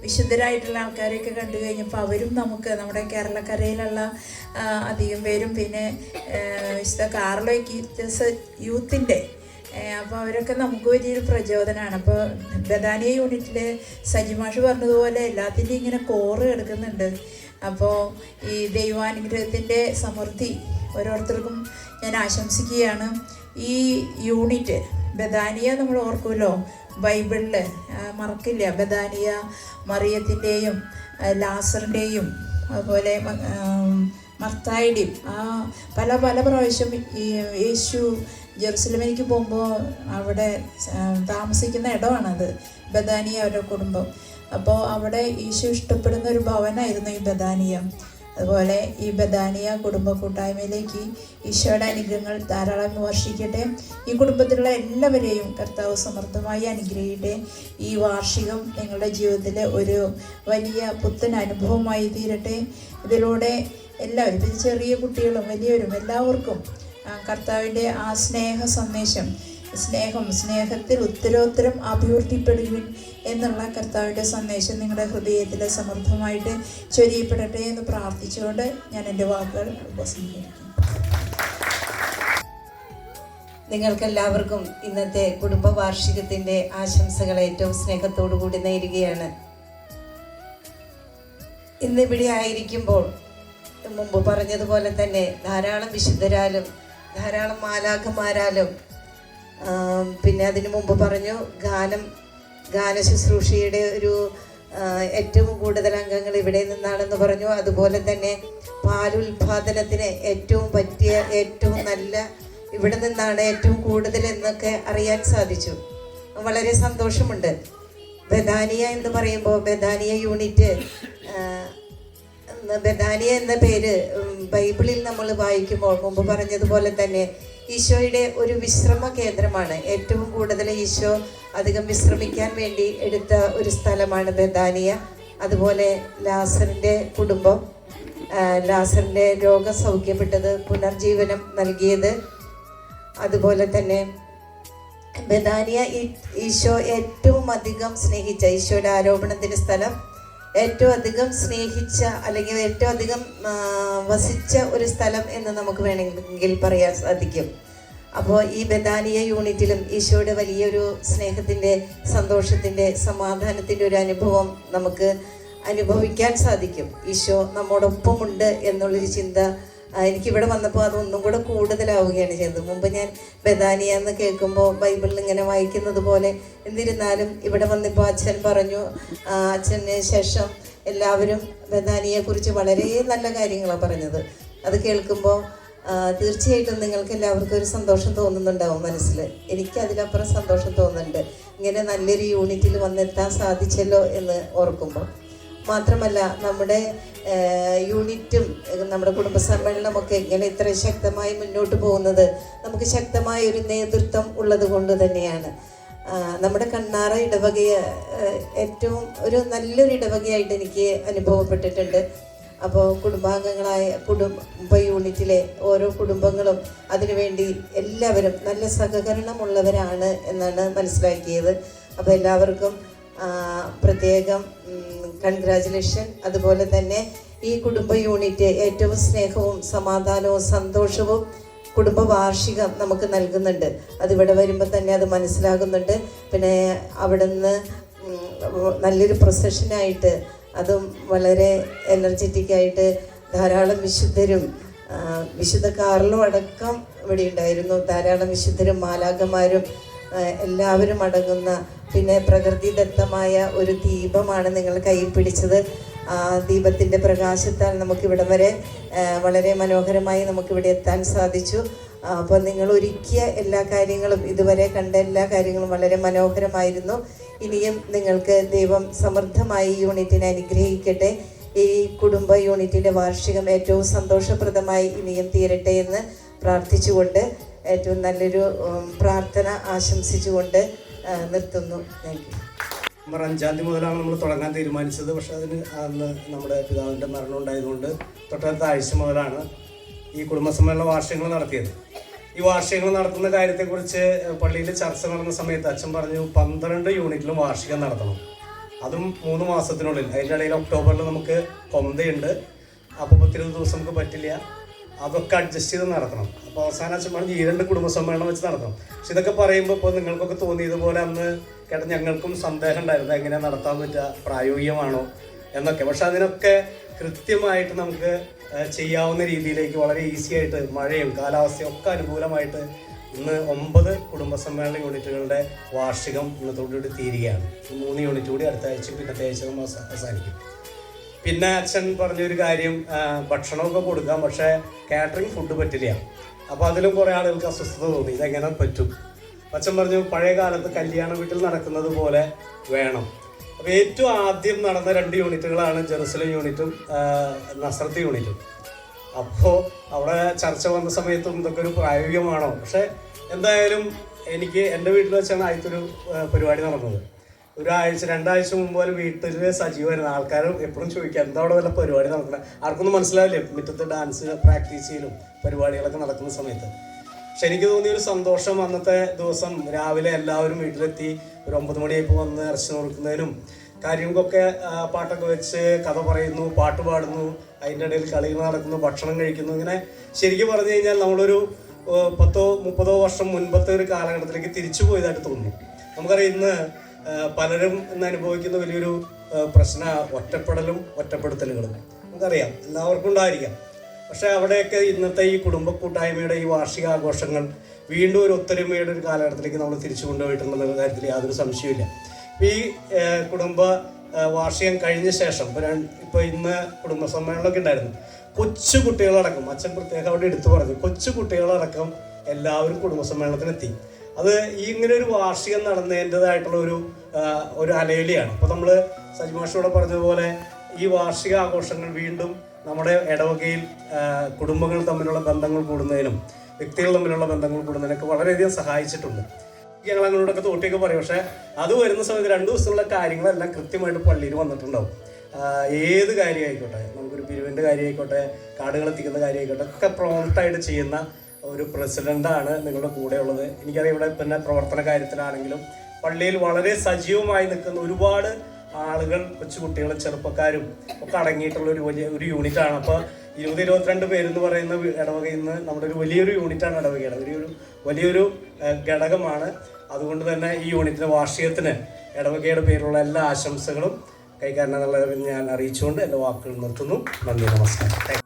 Speaker 6: വിശുദ്ധരായിട്ടുള്ള ആൾക്കാരെയൊക്കെ കണ്ടു കഴിഞ്ഞപ്പോൾ അവരും നമുക്ക് നമ്മുടെ കേരളക്കരയിലുള്ള അധികം പേരും പിന്നെ വിശുദ്ധ കാർലോ കീർത്തസ് യൂത്തിൻ്റെ അപ്പോൾ അവരൊക്കെ നമുക്ക് വലിയൊരു പ്രചോദനമാണ്. അപ്പോൾ ബദാനിയ യൂണിറ്റിൽ സജിമാഷ് പറഞ്ഞതുപോലെ എല്ലാത്തിൻ്റെയും ഇങ്ങനെ കോറ് എടുക്കുന്നുണ്ട്. അപ്പോൾ ഈ ദൈവാനുഗ്രഹത്തിൻ്റെ സമൃദ്ധി ഓരോരുത്തർക്കും ഞാൻ ആശംസിക്കുകയാണ്. ഈ യൂണിറ്റ് ബദാനിയ നമ്മൾ ഓർക്കുമല്ലോ, ബൈബിളിൽ മറക്കില്ല. ബദാനിയ മറിയത്തിൻ്റെയും ലാസറിൻ്റെയും അതുപോലെ മർത്തായുടെയും പല പ്രാവശ്യം ഈ യേശു ജെറുസലേമിലേക്ക് പോകുമ്പോൾ അവിടെ താമസിക്കുന്ന ഇടമാണത് ബദാനിയ, അവരുടെ കുടുംബം. അപ്പോൾ അവിടെ ഈശോ ഇഷ്ടപ്പെടുന്ന ഒരു ഭവനായിരുന്നു ഈ ബദാനിയ. അതുപോലെ ഈ ബദാനിയ കുടുംബ കൂട്ടായ്മയിലേക്ക് ഈശോയുടെ അനുഗ്രഹങ്ങൾ ധാരാളം വർഷിക്കട്ടെ. ഈ കുടുംബത്തിലുള്ള എല്ലാവരെയും കർത്താവ് സമൃദ്ധമായി അനുഗ്രഹിക്കട്ടെ. ഈ വാർഷികം നിങ്ങളുടെ ജീവിതത്തിൽ ഒരു വലിയ പുത്തൻ അനുഭവമായി തീരട്ടെ. ഇതിലൂടെ എല്ലാവരും, ചെറിയ കുട്ടികളും വലിയവരും എല്ലാവർക്കും കർത്താവിൻ്റെ ആ സ്നേഹ സന്ദേശം, സ്നേഹത്തിൽ ഉത്തരോത്തരം അഭിവൃദ്ധിപ്പെടുകയും എന്നുള്ള കർത്താവിൻ്റെ സന്ദേശം നിങ്ങളുടെ ഹൃദയത്തിൽ സമൃദ്ധമായിട്ട് ചൊരിയപ്പെടട്ടെ എന്ന് പ്രാർത്ഥിച്ചുകൊണ്ട് ഞാൻ എൻ്റെ വാക്കുകൾ ഉപസംഹരിക്കുന്നു.
Speaker 7: നിങ്ങൾക്കെല്ലാവർക്കും ഇന്നത്തെ കുടുംബ വാർഷികത്തിൻ്റെ ആശംസകൾ ഏറ്റവും സ്നേഹത്തോടു കൂടി നേരുകയാണ്. ഇന്നിവിടെ ആയിരിക്കുമ്പോൾ മുമ്പ് പറഞ്ഞതുപോലെ തന്നെ ധാരാളം വിശുദ്ധരാലും ധാരാളം മാലാഖമാരാലും പിന്നെ അതിനു മുമ്പ് പറഞ്ഞു ഗാന ശുശ്രൂഷയുടെ ഒരു ഏറ്റവും കൂടുതൽ അംഗങ്ങൾ ഇവിടെ നിന്നാണെന്ന് പറഞ്ഞു. അതുപോലെ തന്നെ പാലുൽപാദനത്തിന് ഏറ്റവും പറ്റിയ ഏറ്റവും നല്ല ഇവിടെ നിന്നാണ് ഏറ്റവും കൂടുതൽ എന്നൊക്കെ അറിയാൻ സാധിച്ചു. വളരെ സന്തോഷമുണ്ട്. ബദാനിയ എന്ന് പറയുമ്പോൾ ബദാനിയ യൂണിറ്റ്, ബദാനിയ എന്ന പേര് ബൈബിളിൽ നമ്മൾ വായിക്കുമ്പോൾ മുമ്പ് പറഞ്ഞതുപോലെ തന്നെ ഈശോയുടെ ഒരു വിശ്രമ കേന്ദ്രമാണ്. ഏറ്റവും കൂടുതൽ ഈശോ അധികം വിശ്രമിക്കാൻ വേണ്ടി എടുത്ത ഒരു സ്ഥലമാണ് ബദാനിയ. അതുപോലെ ലാസറിൻ്റെ കുടുംബം, ലാസറിൻ്റെ രോഗം സൗഖ്യപ്പെട്ടത്, പുനർജീവനം നൽകിയത്. അതുപോലെ തന്നെ ബദാനിയ ഈശോ ഏറ്റവും അധികം സ്നേഹിച്ച, ഈശോയുടെ ആരോപണത്തിൻ്റെ സ്ഥലം, ഏറ്റവും അധികം സ്നേഹിച്ച അല്ലെങ്കിൽ ഏറ്റവും അധികം വസിച്ച ഒരു സ്ഥലം എന്ന് നമുക്ക് വേണമെങ്കിൽ പറയാൻ സാധിക്കും. അപ്പോൾ ഈ ബദാനിയ യൂണിറ്റിലും ഈശോയുടെ വലിയൊരു സ്നേഹത്തിൻ്റെ, സന്തോഷത്തിൻ്റെ, സമാധാനത്തിൻ്റെ ഒരു അനുഭവം നമുക്ക് അനുഭവിക്കാൻ സാധിക്കും. ഈശോ നമ്മോടൊപ്പമുണ്ട് എന്നുള്ളൊരു ചിന്ത എനിക്കിവിടെ വന്നപ്പോൾ അതൊന്നും കൂടെ കൂടുതലാവുകയാണ് ചെയ്തത്. മുമ്പ് ഞാൻ ബദാനിയ എന്ന് കേൾക്കുമ്പോൾ ബൈബിളിൽ ഇങ്ങനെ വായിക്കുന്നത് പോലെ, എന്നിരുന്നാലും ഇവിടെ വന്നപ്പോൾ അച്ഛൻ പറഞ്ഞു, അച്ഛന് ശേഷം എല്ലാവരും ബദാനിയെക്കുറിച്ച് വളരെ നല്ല കാര്യങ്ങളാണ് പറഞ്ഞത്. അത് കേൾക്കുമ്പോൾ തീർച്ചയായിട്ടും നിങ്ങൾക്ക് എല്ലാവർക്കും ഒരു സന്തോഷം തോന്നുന്നുണ്ടാവും മനസ്സിൽ. എനിക്ക് അതിലപ്പുറം സന്തോഷം തോന്നുന്നുണ്ട്, ഇങ്ങനെ നല്ലൊരു യൂണിറ്റിൽ വന്നെത്താൻ സാധിച്ചല്ലോ എന്ന് ഓർക്കുമ്പോൾ. മാത്രമല്ല നമ്മുടെ യൂണിറ്റും നമ്മുടെ കുടുംബ സമ്മേളനമൊക്കെ ഇങ്ങനെ ഇത്ര ശക്തമായി മുന്നോട്ട് പോകുന്നത് നമുക്ക് ശക്തമായ ഒരു നേതൃത്വം ഉള്ളത് കൊണ്ട് തന്നെയാണ്. നമ്മുടെ കണ്ണാറ ഇടവകയെ ഏറ്റവും ഒരു നല്ലൊരു ഇടവകയായിട്ട് എനിക്ക് അനുഭവപ്പെട്ടിട്ടുണ്ട്. അപ്പോൾ കുടുംബാംഗങ്ങളായ കുടുംബ യൂണിറ്റിലെ ഓരോ കുടുംബങ്ങളും അതിനുവേണ്ടി എല്ലാവരും നല്ല സഹകരണമുള്ളവരാണ് എന്നാണ് മനസ്സിലാക്കിയത്. അപ്പോൾ എല്ലാവർക്കും പ്രത്യേകം കൺഗ്രാജുലേഷൻ. അതുപോലെ തന്നെ ഈ കുടുംബ യൂണിറ്റ് ഏറ്റവും സ്നേഹവും സമാധാനവും സന്തോഷവും കുടുംബ വാർഷികം നമുക്ക് നൽകുന്നുണ്ട്. അതിവിടെ വരുമ്പോൾ തന്നെ അത് മനസ്സിലാകുന്നുണ്ട്. പിന്നെ അവിടെ നിന്ന് നല്ലൊരു പ്രൊസഷനായിട്ട്, അതും വളരെ എനർജറ്റിക്കായിട്ട് ധാരാളം വിശുദ്ധരും വിശുദ്ധ കാർലോ അടക്കം ഇവിടെ ഉണ്ടായിരുന്നു. ധാരാളം വിശുദ്ധരും മാലാഖമാരും എല്ലാവരും അടങ്ങുന്ന, പിന്നെ പ്രകൃതിദത്തമായ ഒരു ദീപമാണ് നിങ്ങൾ കയ്യിൽ പിടിച്ചത്. ആ ദീപത്തിൻ്റെ പ്രകാശത്താൽ നമുക്കിവിടം വരെ വളരെ മനോഹരമായി നമുക്കിവിടെ എത്താൻ സാധിച്ചു. അപ്പോൾ നിങ്ങൾ ഒരുക്കിയ എല്ലാ കാര്യങ്ങളും, ഇതുവരെ കണ്ട എല്ലാ കാര്യങ്ങളും വളരെ മനോഹരമായിരുന്നു. ഇനിയും നിങ്ങൾക്ക് ദൈവം സമൃദ്ധമായി ഈ യൂണിറ്റിനെ അനുഗ്രഹിക്കട്ടെ. ഈ കുടുംബ യൂണിറ്റിൻ്റെ വാർഷികം ഏറ്റവും സന്തോഷപ്രദമായി ഇനിയും തീരട്ടെ എന്ന് പ്രാർത്ഥിച്ചുകൊണ്ട്, ഏറ്റവും നല്ലൊരു പ്രാർത്ഥന ആശംസിച്ചുകൊണ്ട് നിർത്തുന്നു. Thank you.
Speaker 8: നവംബർ 5 മുതലാണ് നമ്മൾ തുടങ്ങാൻ തീരുമാനിച്ചത്. പക്ഷേ അതിന് അന്ന് നമ്മുടെ പിതാവിൻ്റെ മരണം ഉണ്ടായതുകൊണ്ട് തൊട്ടടുത്ത ആഴ്ച മുതലാണ് ഈ കുടുംബസമ്മേളന വാർഷികങ്ങൾ നടത്തിയത്. ഈ വാർഷികങ്ങൾ നടത്തുന്ന കാര്യത്തെക്കുറിച്ച് പള്ളിയിൽ ചർച്ച നടന്ന സമയത്ത് അച്ഛൻ പറഞ്ഞു 12 യൂണിറ്റിലും വാർഷികം നടത്തണം, അതും 3 മാസത്തിനുള്ളിൽ. അതിൻ്റെ ഇടയിൽ ഒക്ടോബറിൽ നമുക്ക് കൊന്തയുണ്ട്, അപ്പോൾ 30 ദിവസം നമുക്ക് പറ്റില്ല, അതൊക്കെ അഡ്ജസ്റ്റ് ചെയ്ത് നടത്തണം. അപ്പോൾ അവസാനം അച്ഛൻ പറഞ്ഞു ഈ 2 കുടുംബസമ്മേളനം വെച്ച് നടത്തണം. പക്ഷെ ഇതൊക്കെ പറയുമ്പോൾ ഇപ്പോൾ നിങ്ങൾക്കൊക്കെ തോന്നിയതുപോലെ അന്ന് കേട്ട ഞങ്ങൾക്കും സന്ദേഹം ഉണ്ടായിരുന്നു, എങ്ങനെയാണ് നടത്താൻ പറ്റുക, പ്രായോഗികമാണോ എന്നൊക്കെ. പക്ഷെ അതിനൊക്കെ കൃത്യമായിട്ട് നമുക്ക് ചെയ്യാവുന്ന രീതിയിലേക്ക് വളരെ ഈസി ആയിട്ട്, മഴയും കാലാവസ്ഥയും ഒക്കെ അനുകൂലമായിട്ട് ഇന്ന് 9 കുടുംബസമ്മേളന യൂണിറ്റുകളുടെ വാർഷികം ഇന്നത്തോടുകൂടി തീരുകയാണ്. 3 യൂണിറ്റ് കൂടി അടുത്ത ആഴ്ച, പിന്നത്തെ ആഴ്ച നമ്മൾ അവസാനിക്കും. പിന്നെ അച്ഛൻ പറഞ്ഞൊരു കാര്യം, ഭക്ഷണമൊക്കെ കൊടുക്കാം, പക്ഷേ കാറ്ററിംഗ് ഫുഡ് പറ്റില്ല. അപ്പോൾ അതിലും കുറേ ആളുകൾക്ക് അസ്വസ്ഥത തോന്നി, ഇതെങ്ങനെ പറ്റും. അച്ഛൻ പറഞ്ഞു പഴയ കാലത്ത് കല്യാണ വീട്ടിൽ നടക്കുന്നത് പോലെ വേണം. അപ്പോൾ ഏറ്റവും ആദ്യം നടന്ന 2 യൂണിറ്റുകളാണ് ജെറുസലേം യൂണിറ്റും നസ്രത്ത് യൂണിറ്റും. അപ്പോൾ അവിടെ ചർച്ച വന്ന സമയത്തും ഇതൊക്കെ ഒരു പ്രായോഗികമാണോ. പക്ഷേ എന്തായാലും എനിക്ക് എൻ്റെ വീട്ടിൽ വെച്ചാണ് ആദ്യത്തൊരു പരിപാടി നടന്നത്. 2 ആഴ്ച മുമ്പ് പോലെ വീട്ടിൽ സജീവമായിരുന്നു. ആൾക്കാർ എപ്പോഴും ചോദിക്കുക എന്താ അവിടെ വല്ല പരിപാടി നടക്കുന്നത്, ആർക്കൊന്നും മനസ്സിലാവില്ലേ മുറ്റത്ത് ഡാൻസ് പ്രാക്ടീസ് ചെയ്യലും പരിപാടികളൊക്കെ നടക്കുന്ന സമയത്ത്. പക്ഷെ എനിക്ക് തോന്നിയൊരു സന്തോഷം, അന്നത്തെ ദിവസം രാവിലെ എല്ലാവരും വീട്ടിലെത്തി ഒരു 9 മണിയായപ്പോൾ വന്ന് ഇറച്ചി നോക്കുന്നതിനും കാര്യങ്ങൾക്കൊക്കെ പാട്ടൊക്കെ വെച്ച് കഥ പറയുന്നു, പാട്ട് പാടുന്നു, അതിൻ്റെ ഇടയിൽ കളികൾ നടക്കുന്നു, ഭക്ഷണം കഴിക്കുന്നു. ഇങ്ങനെ ശരിക്കും പറഞ്ഞു കഴിഞ്ഞാൽ നമ്മളൊരു 10-30 വർഷം മുൻപത്തെ ഒരു കാലഘട്ടത്തിലേക്ക് തിരിച്ചു പോയതായിട്ട് തോന്നുന്നു. നമുക്കറിയാം ഇന്ന് പലരും ഇന്ന് അനുഭവിക്കുന്ന വലിയൊരു പ്രശ്ന ഒറ്റപ്പെടലും ഒറ്റപ്പെടുത്തലുകളും നമുക്കറിയാം, എല്ലാവർക്കും ഉണ്ടായിരിക്കാം. പക്ഷേ അവിടെയൊക്കെ ഇന്നത്തെ ഈ കുടുംബ കൂട്ടായ്മയുടെ ഈ വാർഷികാഘോഷങ്ങൾ വീണ്ടും ഒരു ഒത്തൊരുമയുടെ ഒരു കാലഘട്ടത്തിലേക്ക് നമ്മൾ തിരിച്ചു കൊണ്ടുപോയിട്ടുണ്ടെന്നുള്ള കാര്യത്തിൽ യാതൊരു സംശയമില്ല. ഈ കുടുംബ വാർഷികം കഴിഞ്ഞ ശേഷം ഇപ്പോൾ ഇന്ന് കുടുംബ സമ്മേളനമൊക്കെ ഉണ്ടായിരുന്നു. കൊച്ചു കുട്ടികളടക്കം, അച്ഛൻ പ്രത്യേകം അവിടെ എടുത്തു പറഞ്ഞു, കൊച്ചു കുട്ടികളടക്കം എല്ലാവരും കുടുംബസമ്മേളനത്തിനെത്തി. അത് ഈ ഇങ്ങനെ ഒരു വാർഷികം നടന്നതിൻ്റെതായിട്ടുള്ള ഒരു അലയൊലിയാണ്. അപ്പോൾ നമ്മൾ സജിമാഷോടെ പറഞ്ഞതുപോലെ ഈ വാർഷിക ആഘോഷങ്ങൾ വീണ്ടും നമ്മുടെ ഇടവകയിൽ കുടുംബങ്ങൾ തമ്മിലുള്ള ബന്ധങ്ങൾ കൂടുന്നതിനും വ്യക്തികൾ തമ്മിലുള്ള ബന്ധങ്ങൾ കൂടുന്നതിനൊക്കെ വളരെയധികം സഹായിച്ചിട്ടുണ്ട്. ഞങ്ങൾ അങ്ങോട്ടൊക്കെ തോട്ടിയൊക്കെ പറയും. പക്ഷേ അത് വരുന്ന സമയത്ത് 2 ദിവസമുള്ള കാര്യങ്ങളെല്ലാം കൃത്യമായിട്ട് പള്ളിയിൽ വന്നിട്ടുണ്ടാവും. ഏത് കാര്യമായിക്കോട്ടെ, നമുക്കൊരു പിരിവിൻ്റെ കാര്യമായിക്കോട്ടെ, കാർഡുകൾ എത്തിക്കുന്ന കാര്യമായിക്കോട്ടെ, ഒക്കെ പ്രോംപ്റ്റായിട്ട് ചെയ്യുന്ന ഒരു പ്രസിഡൻ്റാണ് നിങ്ങളുടെ കൂടെ ഉള്ളത്. എനിക്കറിയാം ഇവിടെ പിന്നെ പ്രവർത്തന കാര്യത്തിലാണെങ്കിലും പള്ളിയിൽ വളരെ സജീവമായി നിൽക്കുന്ന ഒരുപാട് ആളുകൾ, കൊച്ചുകുട്ടികളും ചെറുപ്പക്കാരും ഒക്കെ അടങ്ങിയിട്ടുള്ള ഒരു യൂണിറ്റാണ്. അപ്പോൾ 20-22 പേരെന്ന് പറയുന്ന ഇടവകയിൽ നിന്ന് നമ്മുടെ ഒരു വലിയൊരു യൂണിറ്റാണ് ഇടവകയുടെ, വലിയൊരു ഘടകമാണ്. അതുകൊണ്ട് തന്നെ ഈ യൂണിറ്റിൻ്റെ വാർഷികത്തിന് ഇടവകയുടെ പേരിലുള്ള എല്ലാ ആശംസകളും കൈകാരനെന്നുള്ളത് ഞാൻ അറിയിച്ചുകൊണ്ട് എൻ്റെ വാക്കുകൾ നിർത്തുന്നു. നന്ദി, നമസ്കാരം.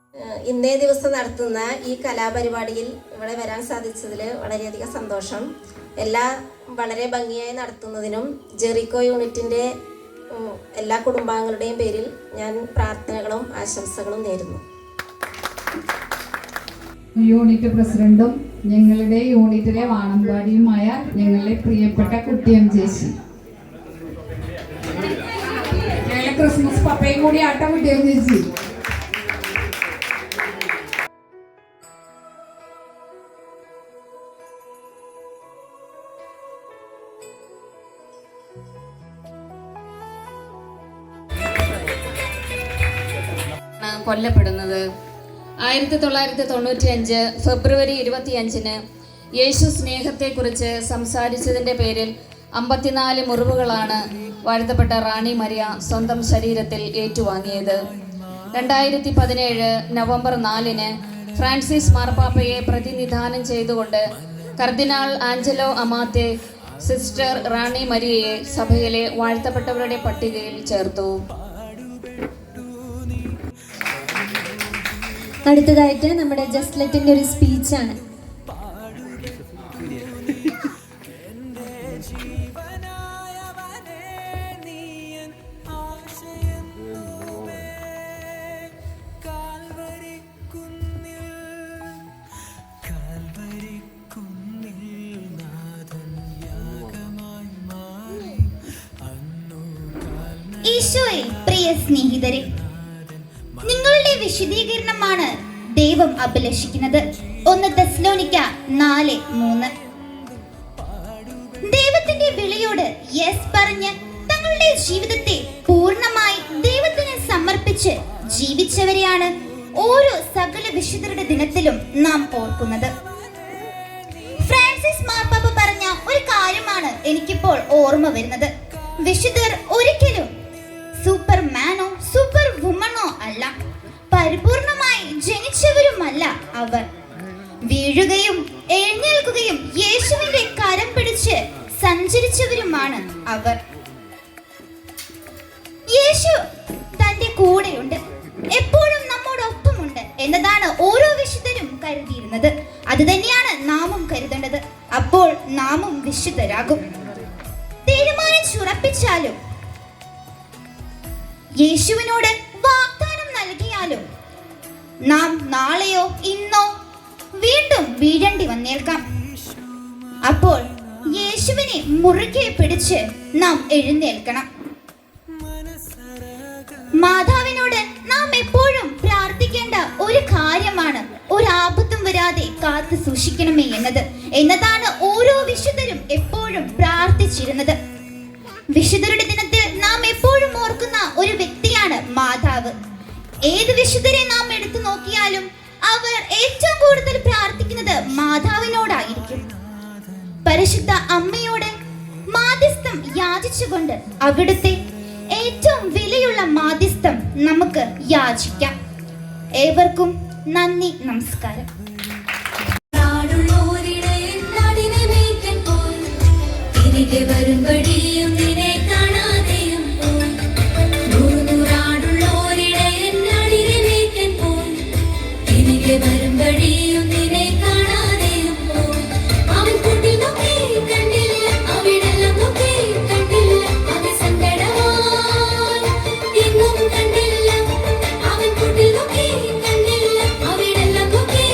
Speaker 9: ഇന്നേ ദിവസം നടത്തുന്ന ഈ കലാപരിപാടിയിൽ ഇവിടെ വരാൻ സാധിച്ചതിൽ വളരെയധികം സന്തോഷം. വളരെ ഭംഗിയായി നടത്തുന്നതിനും ജെറിക്കോ യൂണിറ്റിൻ്റെ എല്ലാ കുടുംബാംഗങ്ങളുടെയും പേരിൽ ഞാൻ പ്രാർത്ഥനകളും ആശംസകളും നേരുന്നു.
Speaker 10: യൂണിറ്റ് പ്രസിഡന്റും ഞങ്ങളുടെ യൂണിറ്റിലെ വാണമ്പാടിയുമായ ഞങ്ങളുടെ പ്രിയപ്പെട്ട കുട്ടിയം ചേച്ചി, ഞങ്ങളുടെ ക്രിസ്മസ് പപ്പയും കൂടി ആട്ടം കുട്ടിയം ചേച്ചി.
Speaker 11: കൊല്ലപ്പെടുന്നത് 1995 ഫെബ്രുവരി 25-ന് യേശു സ്നേഹത്തെക്കുറിച്ച് സംസാരിച്ചതിൻ്റെ പേരിൽ 54 മുറിവുകളാണ് വാഴ്ത്തപ്പെട്ട റാണി മരിയ സ്വന്തം ശരീരത്തിൽ ഏറ്റുവാങ്ങിയത്. 2017 നവംബർ 4-ന് ഫ്രാൻസിസ് മാർപ്പാപ്പയെ പ്രതിനിധാനം ചെയ്തുകൊണ്ട് കർദിനാൾ ആഞ്ചലോ അമാത്തെ സിസ്റ്റർ റാണി മരിയയെ സഭയിലെ വാഴ്ത്തപ്പെട്ടവരുടെ പട്ടികയിൽ ചേർത്തു.
Speaker 2: അടുത്തതായിട്ട് നമ്മുടെ ജസ്ലറ്റിന്റെ ഒരു സ്പീച്ചാണ്. ഈശോയിൽ പ്രിയ സ്നേഹിതരെ, നിങ്ങളുടെ വിശദീകരണമാണ് ദൈവം അഭിലഷിക്കുന്നത്. 1 തെസ്സലോനിക്ക 4:3. ദൈവത്തിന്റെ വിളിയോട് യെസ് പറഞ്ഞ് തങ്ങളുടെ ജീവിതത്തെ പൂർണ്ണമായി ദൈവത്തിന് സമർപ്പിച്ച് ജീവിച്ചവരെയാണ് ഓരോ സകല വിശുദ്ധരുടെ ദിനത്തിലും നാം ഓർക്കുന്നത്. ഫ്രാൻസിസ് മാർപ്പാപ്പ പറഞ്ഞ ഒരു കാര്യമാണ് എനിക്കിപ്പോൾ ഓർമ്മ വരുന്നത്. വിശുദ്ധർ ഒരിക്കലും സൂപ്പർമാനോ സൂപ്പർ വുമണോ അല്ല, പരിപൂർണമായി ജനിച്ചവരുമല്ല അവർ. വീഴുകയും എഴുന്നേൽക്കുകയും യേശുവിന്റെ കരം പിടിച്ച് സഞ്ചരിച്ചവരുമാണ് അവർ. യേശു തന്റെ കൂടെയുണ്ട്, എപ്പോഴും നമ്മോടൊപ്പമുണ്ട് എന്നതാണ് ഓരോ വിശുദ്ധരും കരുതിയിരുന്നത്. അത് തന്നെയാണ് നാമും കരുതേണ്ടത്. അപ്പോൾ നാമും വിശുദ്ധരാകും. തീരുമാനിച്ചുറപ്പിച്ചാലും യേശുവിനോട് വാഗ്ദാനം നൽകിയാലും നാം നാളെയോ ഇന്നോ വീണ്ടും വീഴേണ്ടി വന്നേൽക്കാം. അപ്പോൾ യേശുവിനെ മുറുകെ പിടിച്ച് നാം എഴുന്നേൽക്കണം. മാതാവിനോട് നാം എപ്പോഴും പ്രാർത്ഥിക്കേണ്ട ഒരു കാര്യമാണ് ഒരു ആപത്തും വരാതെ കാത്തു സൂക്ഷിക്കണമേ എന്നതാണ് ഓരോ വിശുദ്ധരും എപ്പോഴും പ്രാർത്ഥിച്ചിരുന്നത്. വിശുദ്ധരുടെ ദിനത്തിൽ നാം എപ്പോഴും ഓർക്കുന്ന ഒരു വ്യക്തിയാണ് മാതാവ്. ഏത് വിശുദ്ധരെ നാം എടുത്തു നോക്കിയാലും അവർ ഏറ്റവും കൂടുതൽ പ്രാർത്ഥിക്കുന്നത് മാതാവിനോടായിരിക്കും. പരിശുദ്ധ അമ്മയോട് മാധ്യസ്ഥം യാചിച്ചുകൊണ്ട് അവിടുത്തെ ഏറ്റവും വിലയുള്ള മാധ്യസ്ഥം നമുക്ക് യാചിക്കാം. ഏവർക്കും നന്ദി, നമസ്കാരം. വരുമ്പടിയും നിന്നെ കാണാതെയും പോയി, തിരികെ വരുമ്പടിയും നിന്നെ കാണാതെയും പോയി. അവൻ കൂട്ടിൽ നോക്കി കണ്ടില്ല, അവിടെല്ലാം നോക്കി കണ്ടില്ല, അത് സങ്കടമായി എങ്ങും കണ്ടില്ല. അവൻ കൂട്ടിൽ നോക്കി കണ്ടില്ല, അവിടെല്ലാം നോക്കി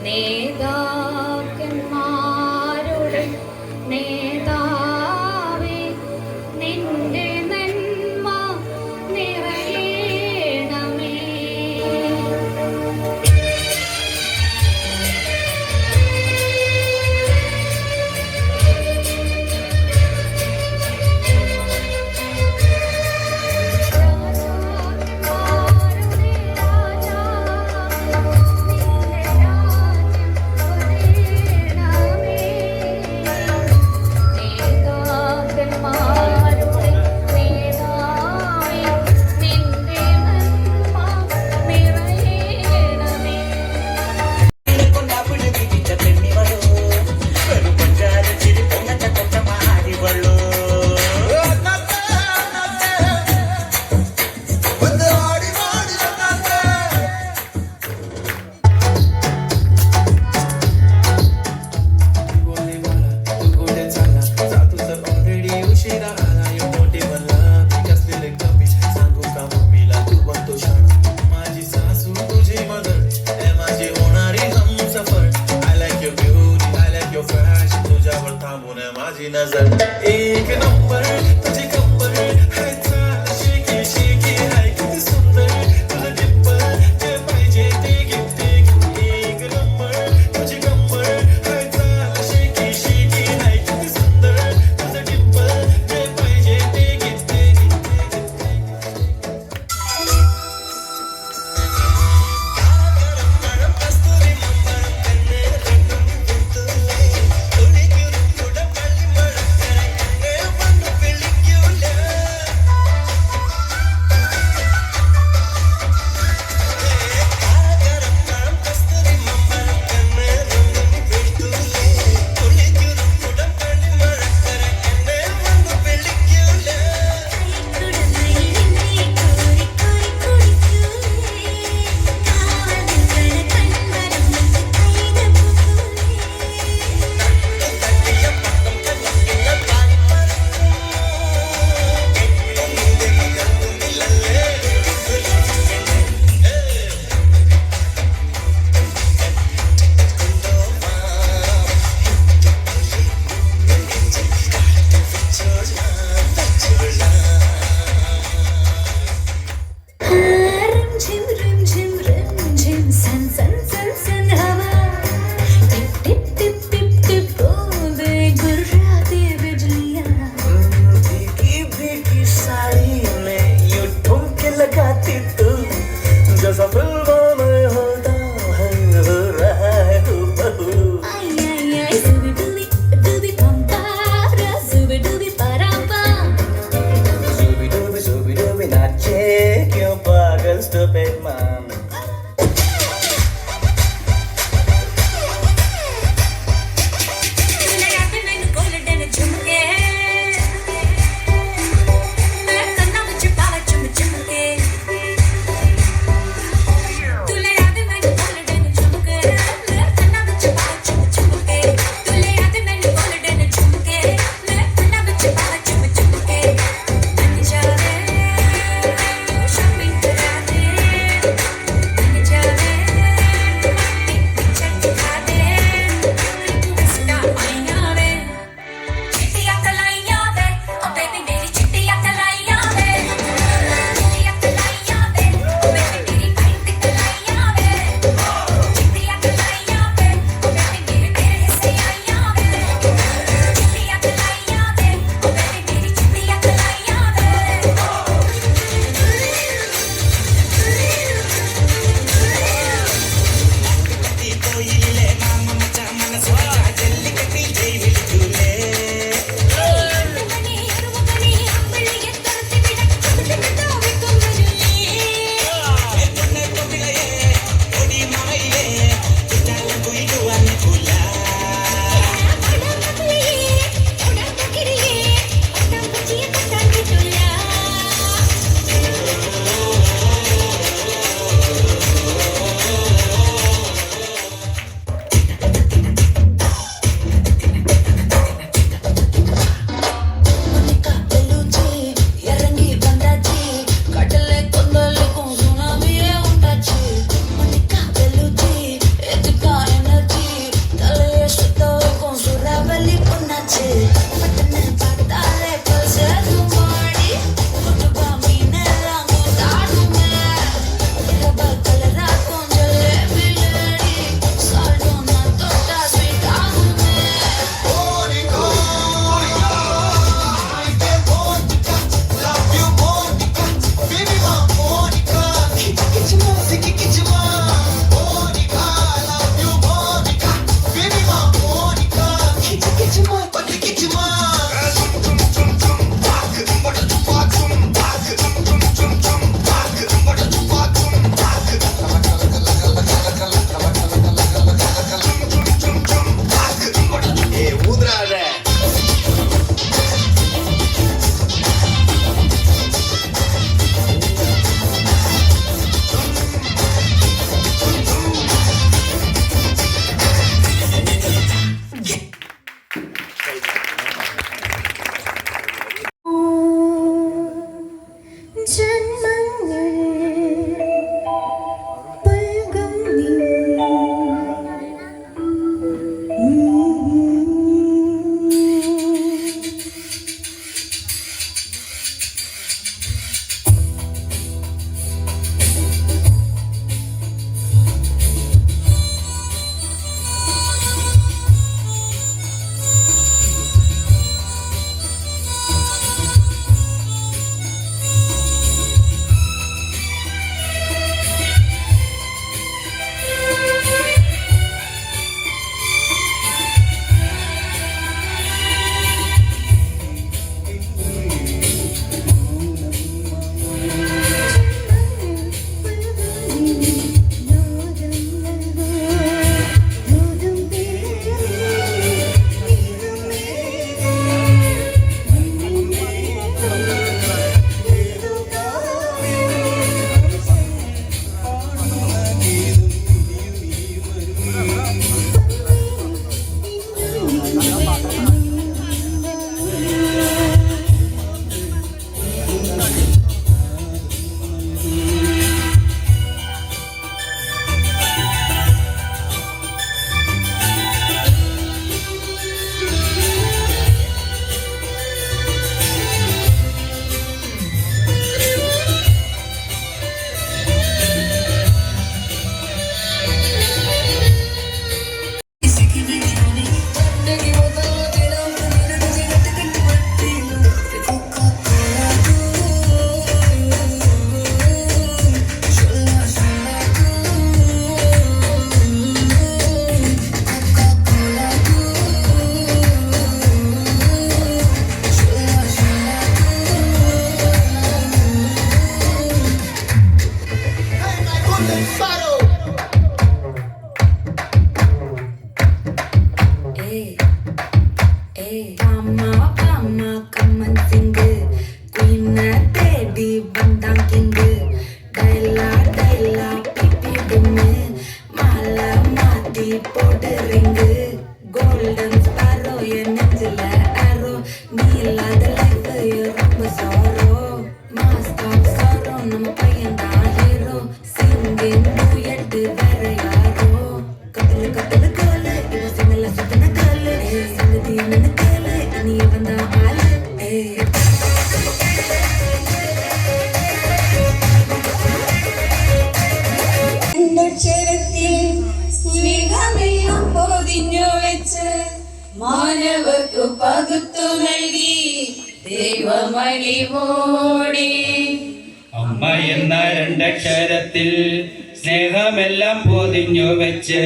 Speaker 11: നേതാക്കന്മാരുടെ നേതാവേ, നിന്റെ നന്മ നിറയണമേ.
Speaker 12: माझी नजर एक नंबर तुझी कंबर है चाल शेकी शेकी हाय किती सुंदर तुझं डिंपल जे पाहिजे ते गिफ्ट एक नंबर तुझी कंबर है चाल शेकी शेकी हाय किती सुंदर तुझं डिंपल जे पाहिजे ते गिफ्ट
Speaker 2: தாடி போட்டு ரிங்கு கோல்டன் ஸ்பாரோ என் நெஞ்சில ஆரோ நீ இல்லாத லைஃப் ரொம்ப சாரோ மாஸ்டாப் சாரோ நம்ம பையன் தான் ஹீரோ சிங்கிங் டூயட் வேற யாரோ கத்தல கத்தல கால இவ சிங்கல சுத்தன கால சங்கதி என்னன்னு கேளு நீ வந்தா ஆளு സ്നേഹമെല്ലാം പൊതിഞ്ഞു വെച്ച് മാനവർക്ക് പകുത്തു നൽകി ദൈവമണിവോടെ
Speaker 13: അമ്മ എന്ന രണ്ടക്ഷരത്തിൽ സ്നേഹമെല്ലാം പൊതിഞ്ഞു വെച്ച്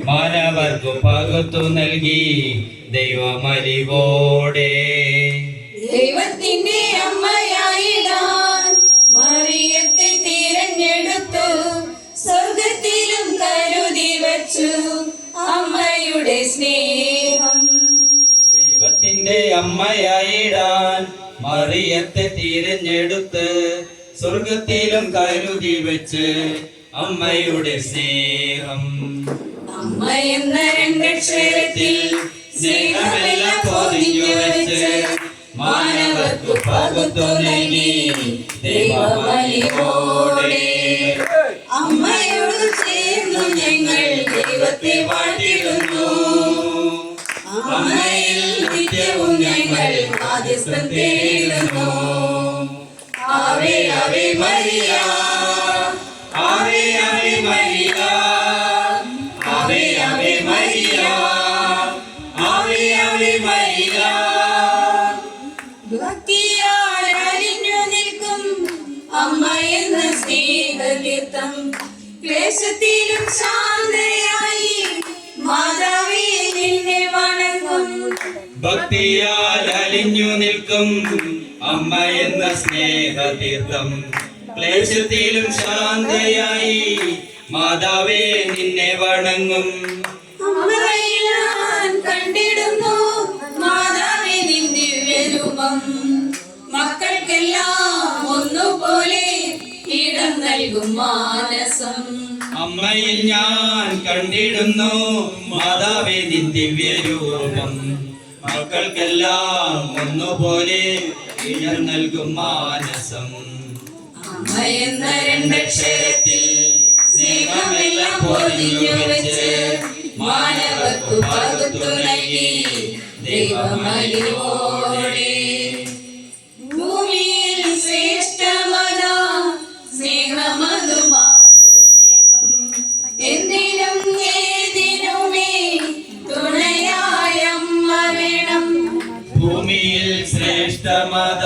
Speaker 13: മാനവർക്ക് പകുത്തു നൽകി ദൈവമലിവോടെ
Speaker 2: ദൈവത്തിന്റെ അമ്മയായിടാൻ മറിയത്തെ തിരഞ്ഞെടുത്തു സ്വർഗത്തിലും കരുതി വച്ചു അമ്മയുടെ സ്നേഹം
Speaker 13: ദൈവത്തിന്റെ അമ്മയായിടാൻ മറിയത്തെ തിരഞ്ഞെടുത്ത് സ്വർഗത്തിലും കരുതി വെച്ച് അമ്മയുടെ സ്നേഹം
Speaker 2: അമ്മ എന്ന രണ്ടക്ഷരത്തിൽ സ്നേഹമെല്ലാം പൊതിഞ്ഞു വെച്ച് മാനവർക്ക് പകുത്തു നൽകി ദൈവമലിവോടെ അമ്മയോട് ചേർന്നു ഞങ്ങൾ ദൈവത്തെ വാഴ്ത്തിടുന്നു അമ്മയിൽ നിത്യവും ഞങ്ങൾ മാധ്യസ്ഥം തേടുന്നു ആവേ ആവേ മരിയ ആവേ ആവേ മരിയ ആവേ ആവേ മരിയ ആവേ ആവേ മരിയ ഭക്തിയാൽ അലിഞ്ഞു നിൽക്കും അമ്മ എന്ന സ്നേഹതീർത്ഥം ക്ലേശത്തിലും ശാന്തയായി മാതാവേ നിന്നെ വണങ്ങും
Speaker 13: ഭക്തിയാൽ അലിഞ്ഞു നിൽക്കും അമ്മ എന്ന സ്നേഹതീർത്ഥം ക്ലേശത്തിലും ശാന്തയായി മാതാവേ നിന്നെ വണങ്ങും
Speaker 2: അമ്മയിൽ ഞാൻ കണ്ടിടുന്നു മാതാവേ നിൻ ദിവ്യരൂപം മക്കൾക്കെല്ലാം ഒന്നുപോലെ ഇടം നൽകും മാനസം
Speaker 13: അമ്മയിൽ ഞാൻ കണ്ടിടുന്നു മാതാവേ നിൻ ദിവ്യരൂപം മക്കൾക്കെല്ലാം ഒന്നുപോലെ ഇടം നൽകും മാനസം
Speaker 2: അമ്മ എന്ന രണ്ടക്ഷരത്തിൽ സ്നേഹമെല്ലാം പൊതിഞ്ഞു വെച്ച് മാനവർക്ക് പകുത്തു നൽകി ദൈവമലിവോടെ ഭൂമിയിൽ ശ്രേഷ്ഠമതാ സ്നേഹമതുമാ സ്നേഹം എന്തിനും ഏതിനുമേ തുണയായ അമ്മ വേണം
Speaker 13: ഭൂമിയിൽ ശ്രേഷ്ഠമത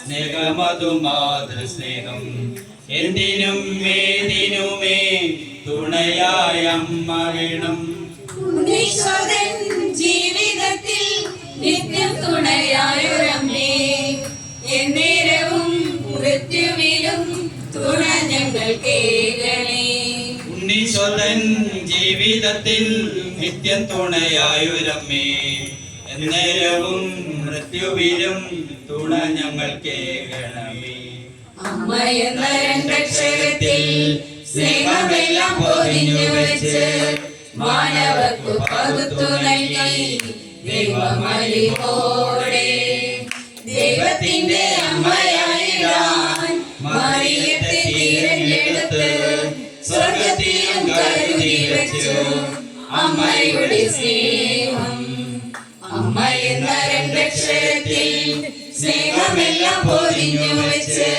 Speaker 13: സ്നേഹമതു മാതൃസ്നേഹം എന്തിനും ഏതിനുമേ തുണയായ അമ്മ വേണം
Speaker 2: ഉണ്ണീശ്വരൻ ജീവിതത്തിൽ നിത്യം തുണയായൊരമ്മേ എന്നേരവും മൃത്യുവിലും തുണ ഞങ്ങൾ കേൾക്കണേ
Speaker 13: ഉണ്ണീശ്വരൻ ജീവിതത്തിൽ നിത്യം തുണയായൊരമ്മേ എന്നേരവും മൃത്യുവിലും തുണ ഞങ്ങൾ കേൾക്കണമേ
Speaker 2: അമ്മ എന്ന രണ്ടക്ഷരത്തിൽ സ്നേഹമെല്ലാം പൊതിഞ്ഞു വെച്ച് മാനവർക്ക് പകുത്തു നൽകി ദൈവമലിവോടെ ദൈവത്തിന്റെ അമ്മയായിടാൻ മറിയത്തെ തിരഞ്ഞെടുത്ത് സ്വർഗത്തിലും കരുതി വെച്ചു അമ്മയുടെ സ്നേഹം അമ്മ എന്ന രണ്ടക്ഷരത്തിൽ സ്നേഹമെല്ലാം പൊതിഞ്ഞു വെച്ച്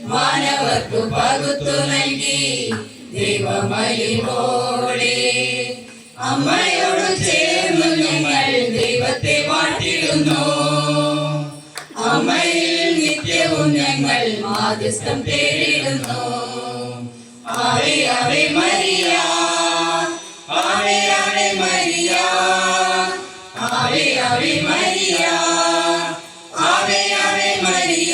Speaker 2: മാനവർക്ക് പകുത്തു നൽകി ദൈവമലിവോടെ അമ്മയോട് ചേർന്നു ഞങ്ങൾ ദൈവത്തെ വാഴ്ത്തിടുന്നു അമ്മയിൽ നിത്യവും ഞങ്ങൾ മാധ്യസ്ഥം തേടിടുന്നു ആവേ ആവേ മരിയ ആവേ ആവേ മരിയ ആവേ ആവേ മരിയ ആവേ ആവേ മരിയ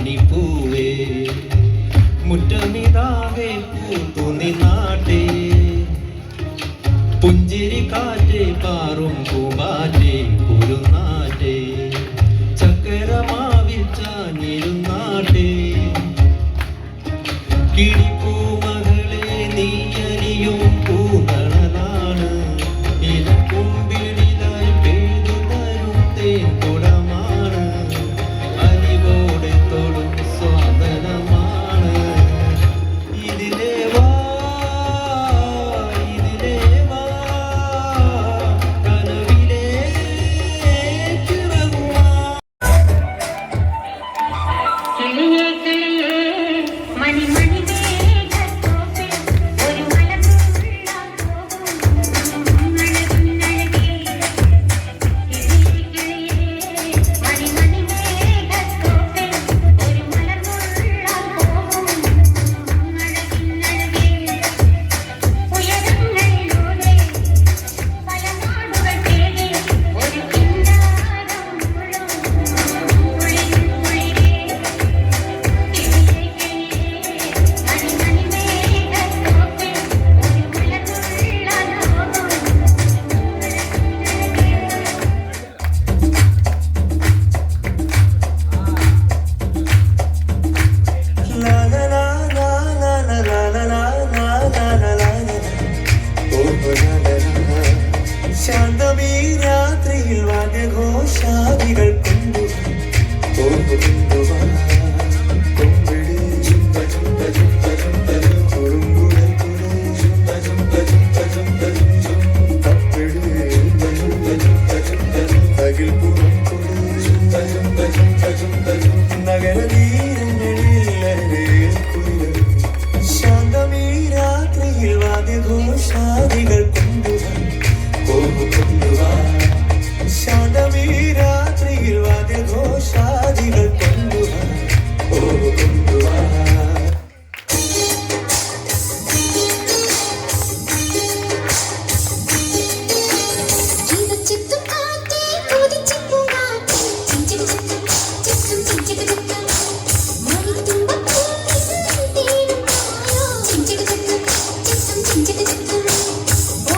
Speaker 1: മണിപ്പൂവേ മുറ്റമിതാകെ പൂത്തു നിന്നാട്ടെ പുഞ്ചിരി കാറ്റ് പാറും പൂമാറ്റേ കുരുന്നാട്ടെ ചക്കരമാവിൽ ചാഞ്ഞിരുന്നാട്ടെ കിളിപ്പൂമകളെ നീയലിയും പൂനളനാണ് ഇലക്കുമ്പിളിലായി പെയ്തു തരും തേൻ കുടമാണ് അലിവോടെ തൊടും സ്വാതനമാണ് ഇതിലേ വാ കനവിലേക്ക്
Speaker 11: കിളിയേ കിളിയേ മണി മണി മേഘത്തോപ്പിൽ ഒരു മലർന്നുള്ളാൻ പോകും അഴകുന്നഴകേ. കിളിയേ കിളിയേ മണി മണി മേഘത്തോപ്പിൽ ഒരു മലർന്നുള്ളാൻ പോകും അഴകുന്നഴകേ. ഉയരങ്ങളിലൂടെ പല നാടുകൾ തേടി ഒരു കിന്നാരം മുഴും കുളിരിൽ കുളിരേ.
Speaker 1: ശാന്തമീ രാത്രിയിൽ വാദ്യഘോഷാദികൾ ശാന്തമീ രാത്രിയിൽ വാദ്യഘോഷാദികൾ കൊണ്ടുവാ ശാന്തമീ രാത്രിയിൽ വാദ്യഘോഷാദികൾ കൊണ്ടുവാ
Speaker 11: ഓ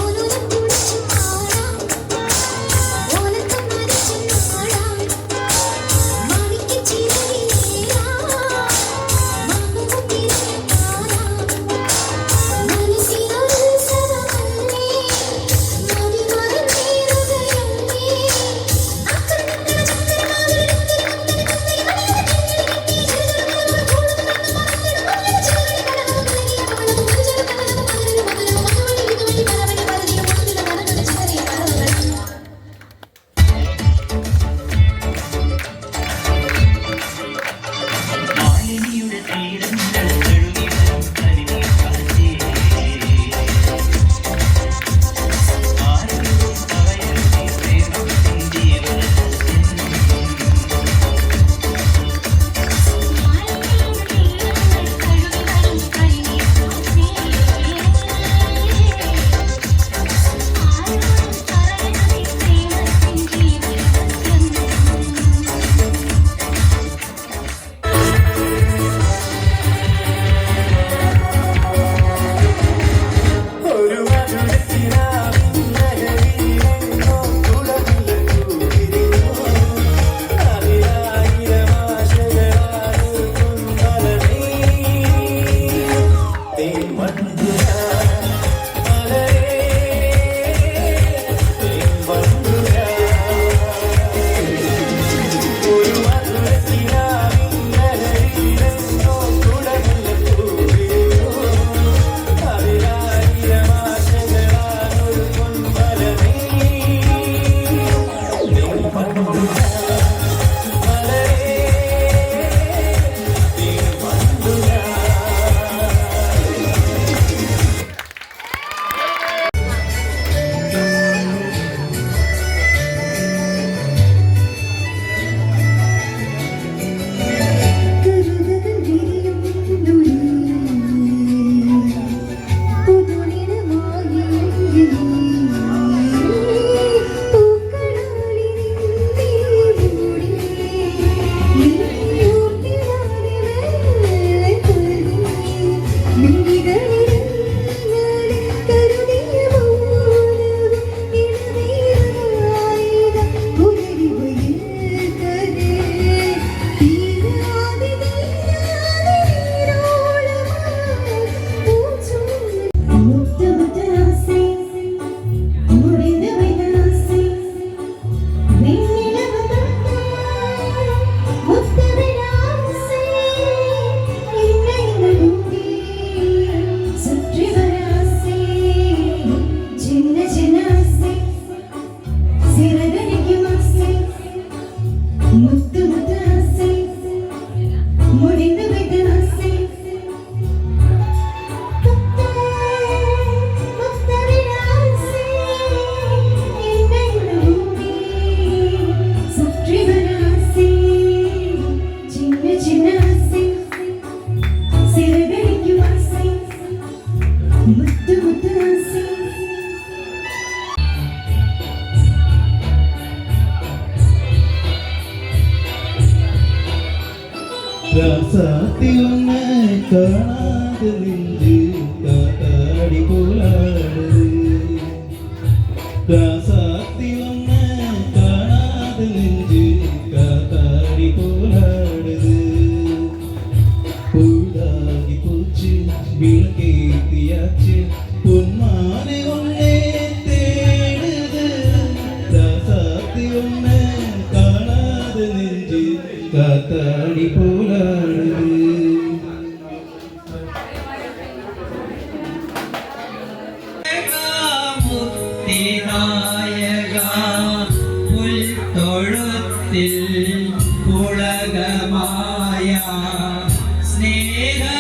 Speaker 12: രാസാത്തി ഒന്നെ കാണാതെ നെഞ്ച് കാട്ടാടി പോലാടുത് രാസാത്തി ഒന്നെ കാണാതെ നെഞ്ച് കാട്ടാടി പോലാടുത് പുഴുതാകി പൂച്ച് വിളക്കേത്തിയാച്ച് പൊന്മാനെ ഒന്നേ തേടുത് രാസാത്തി ഒന്നെ കാണാതെ നെഞ്ച് കാത്താടി പോലാടുത്
Speaker 13: മുക്തിദായക പുൽത്തൊഴുത്തിൽ പുളകമായ സ്നേഹഗായക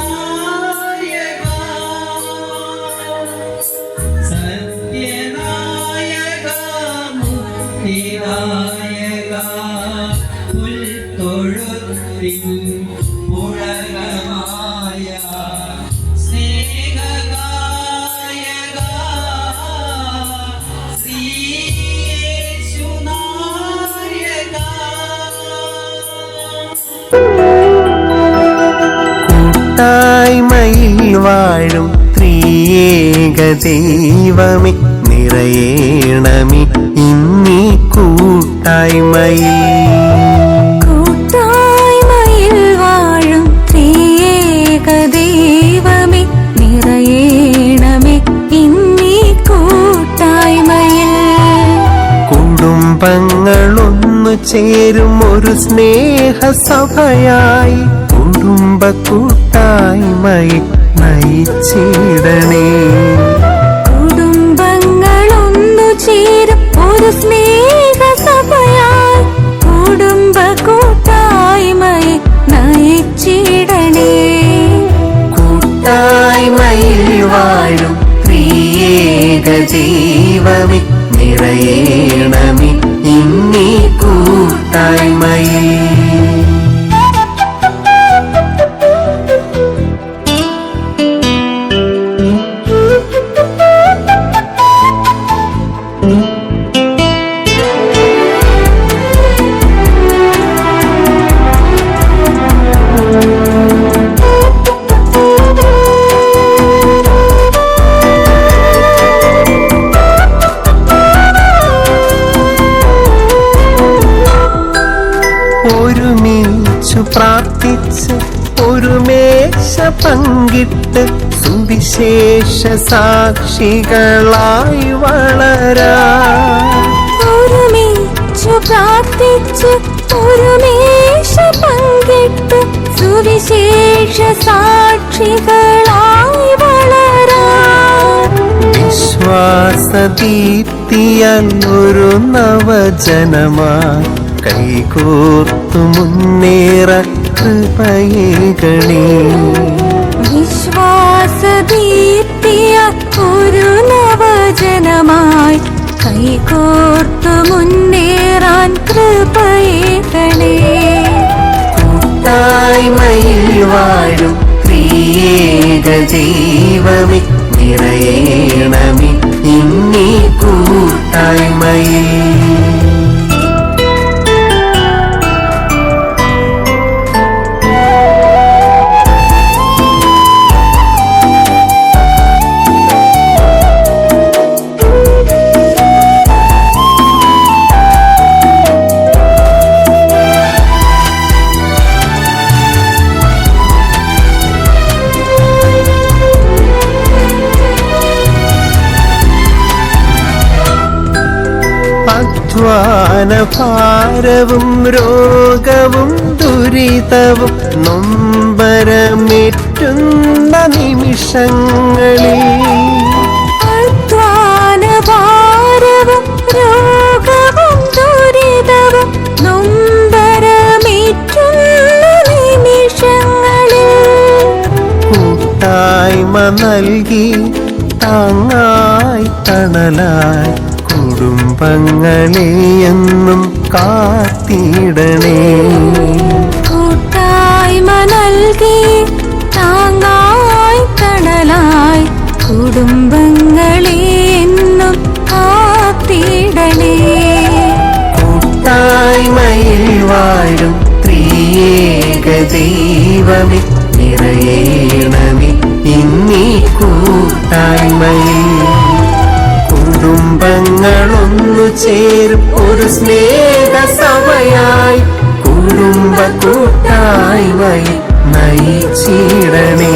Speaker 13: ശ്രീയേശുനായക സത്യനായക മുക്തിദായക പുൽത്തൊഴുത്തിൽ പുളകമായ സ്നേഹഗായക ശ്രീയേശുനായക
Speaker 1: കൂട്ടായ്മയിൽ വാഴും ത്രിയേക ദൈവമേ നിറയേണമേ ഇന്നീ കൂട്ടായ്മയിൽ
Speaker 2: കൂട്ടായ്മയിൽ വാഴും ത്രിയേക ദൈവമേ നിറയേണമേ ഇന്നീ കൂട്ടായ്മയിൽ
Speaker 1: കുടുംബങ്ങളൊന്നു ചേരും ഒരു സ്നേഹസഭയായി കുടുംബ കൂട്ടായ്മയെ നയിച്ചിടണേ
Speaker 2: കുടുംബങ്ങളൊന്നു ചേരും ഒരു സ്നേഹസഭയായി കുടുംബ കൂട്ടായ്മയെ നയിച്ചിടണേ
Speaker 1: കൂട്ടായ്മയിൽ വാഴും ത്രിയേക ദൈവമേ നിറയേണമേ ഇന്നീ കൂട്ടായ്മയിൽ ഒരുമിച്ചു പ്രാർത്ഥിച്ച് ഒരു മേശ പങ്കിട്ട് സുവിശേഷ സാക്ഷികളായി വളരാം
Speaker 2: ഒരുമിച്ചു പ്രാർത്ഥിച്ച് ഒരു മേശ പങ്കിട്ട് സുവിശേഷ സാക്ഷികളായി വളരാം
Speaker 1: വിശ്വാസദീപ്തിയാൽ ഒരു നവജനമായി കൈകോർത്തു മുന്നേറാൻ കൃപയേകണേ
Speaker 2: വിശ്വാസദീപ്തിയ ഒരു നവജനമായി കൈകോർത്തു മുന്നേറാൻ കൃപയേകണേ
Speaker 1: കൂട്ടായ്മയിൽ വാഴും ത്രിയേക ദൈവമേ നിറയേണമേ ഇന്നീ കൂട്ടായ്മയിൽ ഭാരവും രോഗവും ദുരിതവും നൊമ്പരമേറ്റുന്ന നിമിഷങ്ങളിൽ
Speaker 2: ഭാരവും രോഗവും ദുരിതവും നൊമ്പരമേറ്റുന്ന നിമിഷങ്ങളിൽ
Speaker 1: കൂട്ടായ്മ നൽകി താങ്ങായി തണലായി കുടുംബങ്ങളെ എന്നും കാത്തിടണേ
Speaker 2: കൂട്ടായ്മ നൽകി താങ്ങായി തണലായി കുടുംബങ്ങളെ എന്നും കാത്തിടണേ
Speaker 1: ദൈവമേ നിറയേണമേ ഇന്നീ കൂട്ടായ്മയിൽ. കുടുംബങ്ങളൊന്നു ചേരും ഒരു സ്നേഹസഭയായി കുടുംബ കൂട്ടായ്മയിൽ നയിച്ചിടണേ.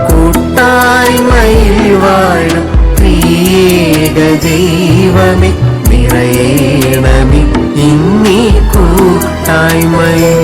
Speaker 1: കൂട്ടായ്മയിൽ വാഴും ത്രിയേക ദൈവമേ നിറയേണമേ ഇന്നീ കൂട്ടായ്മയിൽ.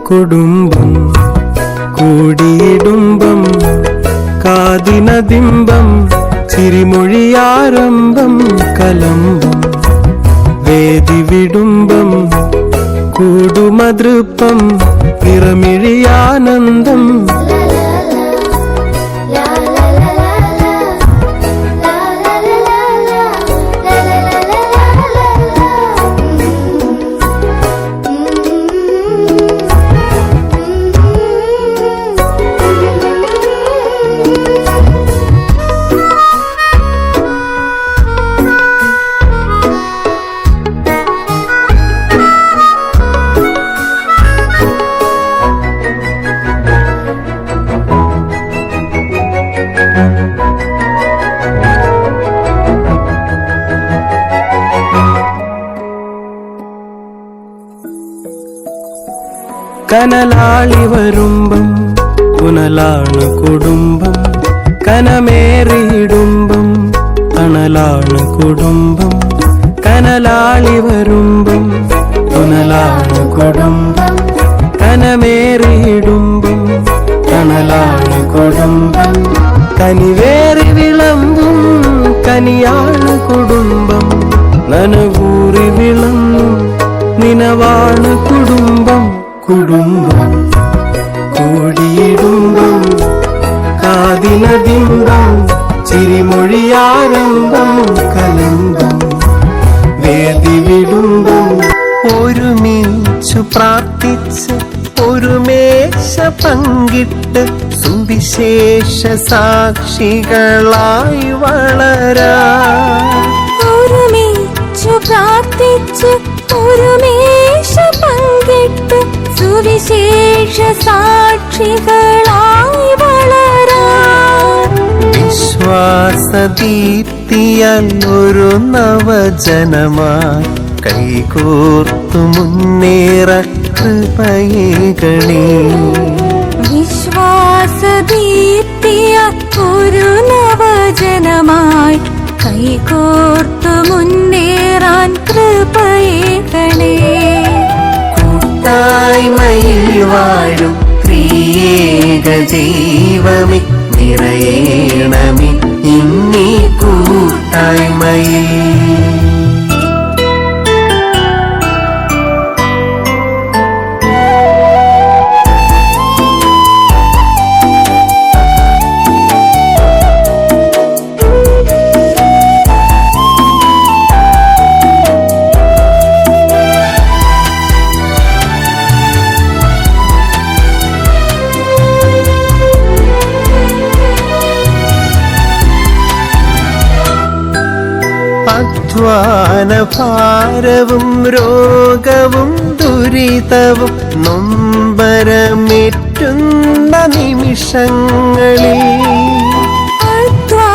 Speaker 1: കുടുംബം കൂടിയിടുമ്പം കാതിനദിമ്പം ചിരിമൊഴിയാരംഭം കലമ്പം വേദി വിടുമ്പം കൂടുമതൃപ്പം നിറമിഴിയാനന്ദം കനലാളി വരുമ്പം പുനലാണ് കുടുംബം, കനമേറിയിടുമ്പം തണലാണ് കുടുംബം. കനലാളി വരുമ്പം പുനലാണ് കുടുംബം, കനമേറിയിടുമ്പം തണലാണ് കുടുംബം. കനിവേറി വിളമ്പും കനിയാണ് കുടുംബം, നനകൂറി വിളങ്ങും നിനവാണ് കുടുംബം. കുടുംബം കൂടിയിടുമ്പം കാതിനതിമ്പം, ചിരിമൊഴിയാരംഭം കലമ്പം വേദി വിടുമ്പം. ഒരുമിച്ചു പ്രാർത്ഥിച്ച് ഒരു മേശ പങ്കിട്ട് സുവിശേഷ സാക്ഷികളായി വളരാ.
Speaker 11: ഒരുമിച്ചു പ്രാർത്ഥിച്ച് ഒരു മേശ പങ്കിട്ട് സുവിശേഷ സാക്ഷികളായി വളരാ.
Speaker 1: വിശ്വാസദീപ്തിയാൽ ഒരു നവജനമായി കൈകോർത്തു മുന്നേറ കൃപയേകണേ.
Speaker 11: വിശ്വാസദീപ്തിയാൽ ഒരു നവജനമായി കൈകോർത്തു മുന്നേറാൻ കൃപയേകണേ.
Speaker 1: കൂട്ടായ്മയിൽ വാഴും ത്രിയേക ദൈവമേ, നിറയേണമേ ഇന്നീ കൂട്ടായ്മയിൽ. അധ്വാനഭാരവും രോഗവും ദുരിതവും നൊമ്പരമേറ്റുന്ന നിമിഷങ്ങളിൽ,
Speaker 11: അധ്വാനഭാരവും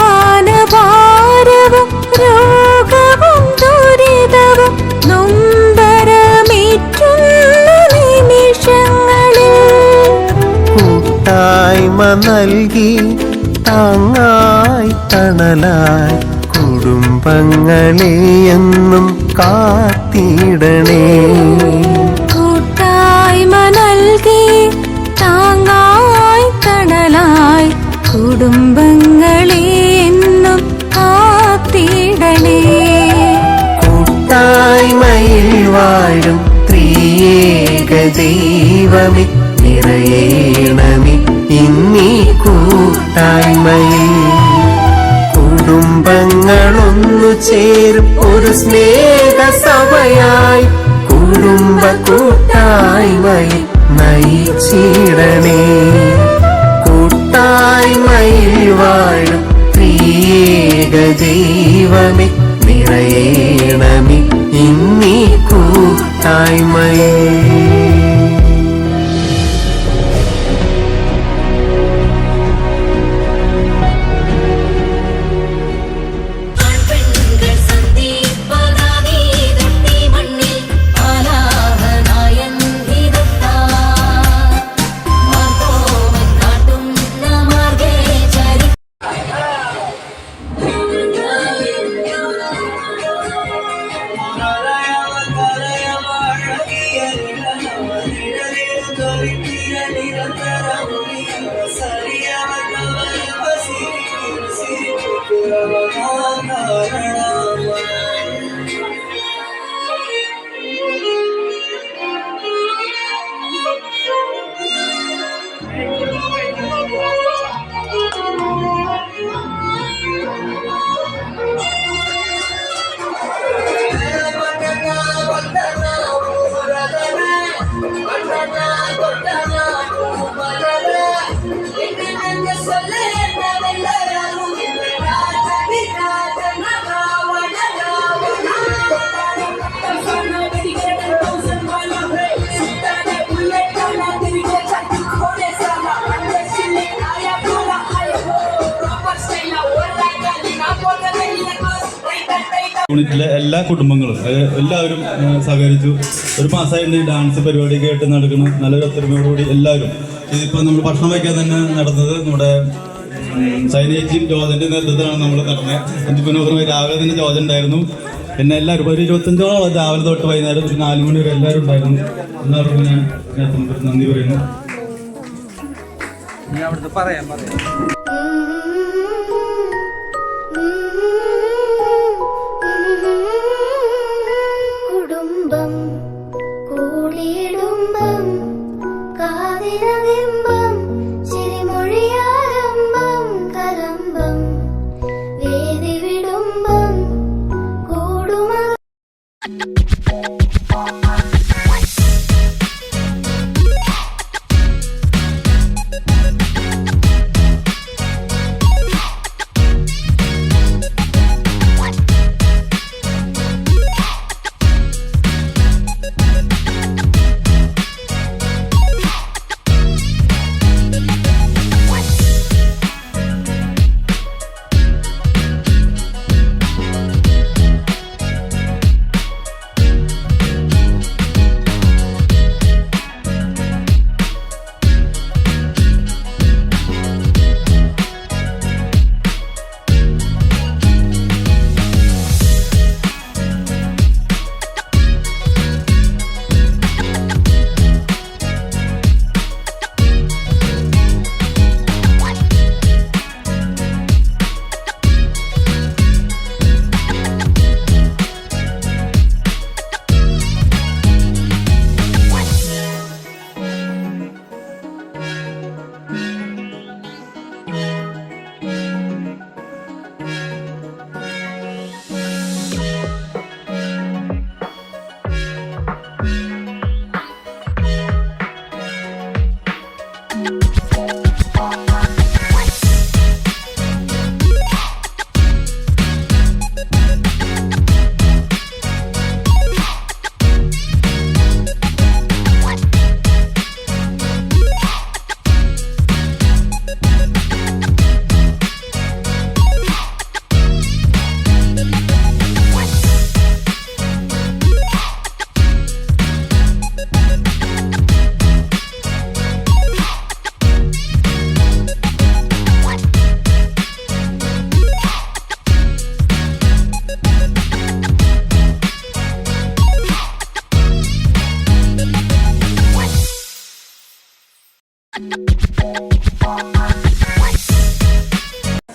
Speaker 11: രോഗവും ദുരിതവും നൊമ്പരമേറ്റുന്ന നിമിഷങ്ങളിൽ
Speaker 1: കൂട്ടായ്മ നൽകി താങ്ങായി തണലായി കുടുംബങ്ങളെ എന്നും കാത്തിടണേ.
Speaker 11: കൂട്ടായ്മ നൽകി താങ്ങായി തണലായി കുടുംബങ്ങളെ എന്നും കാത്തിടണേ.
Speaker 1: കൂട്ടായ്മയിൽ വാഴും ത്രിയേക ദൈവമേ, നിറയേണമേ ഇന്നീ കൂട്ടായ്മയിൽ. കുടുംബങ്ങളൊന്നു ചേരും ഒരു സ്നേഹസഭയായി കുടുംബ കൂട്ടായ്മയിൽ നയിച്ചിടണേ. കൂട്ടായ്മയിൽ വാഴും ത്രിയേക ദൈവമേ, നിറയേണമേ ഇന്നീ കൂട്ടായ്മയിൽ.
Speaker 14: യൂണിറ്റിലെ എല്ലാ കുടുംബങ്ങളും എല്ലാവരും സഹകരിച്ചു. ഒരു മാസമായിട്ട് ഡാൻസ് പരിപാടിയൊക്കെ ആയിട്ട് നടക്കുന്നു. നല്ലൊരു ഒത്തൊരുമയോടുകൂടി എല്ലാവരും. ഇതിപ്പോൾ നമ്മൾ ഭക്ഷണം വയ്ക്കാൻ തന്നെ നടന്നത് നമ്മുടെ സൈനേജിയും ജോജൻ്റെ നേതൃത്വമാണ് നമ്മൾ നടന്നത്. പിന്നെ രാവിലെ തന്നെ ജോജൻ ഉണ്ടായിരുന്നു. പിന്നെ എല്ലാവരും ഒരു 25ഓളം രാവിലെ തൊട്ട് വൈകുന്നേരം ഒരു 4 മണി വരെ എല്ലാവരും ഉണ്ടായിരുന്നു. എല്ലാവർക്കും ഞാൻ നന്ദി പറയുന്നു.
Speaker 11: കുടുംബം കൂടിയിടുമ്പം കാതിരവിമ്പം ചിരിമൊഴിയാരംഭം കലമ്പം വേദി വിടുമ്പം കൂടുമ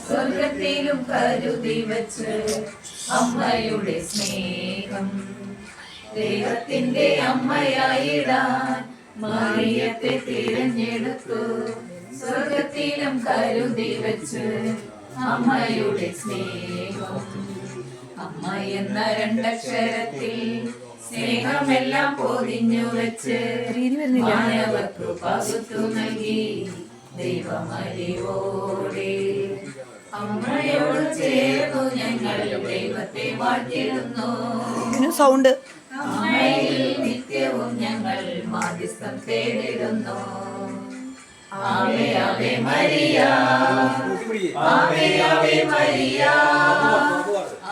Speaker 2: സ്വർഗത്തിലും കരുതി വച്ച് അമ്മയുടെ സ്നേഹം ദൈവത്തിന്റെ അമ്മയായിടാൻ മറിയത്തെ തിരഞ്ഞെടുത്തു. സ്വർഗത്തിലും കരുതി വച്ച് അമ്മയുടെ സ്നേഹം. അമ്മ എന്ന 2 അക്ഷരത്തിൽ സ്നേഹമെല്ലാം പൊതിഞ്ഞു വെച്ച് മാനവർക്ക് പകുത്തു നൽകി ദൈവമരിവോടെ. അമ്മയോട് ചേർന്നു ഞങ്ങൾ ദൈവത്തെ വാഴ്ത്തിടുന്നു.
Speaker 3: സൗണ്ട്
Speaker 2: അമ്മയിൽ നിത്യവും ഞങ്ങൾ മാധ്യസ്ഥം തേടിടുന്നു. ആവേ ആവേ മരിയ, ആവേ ആവേ മരിയ,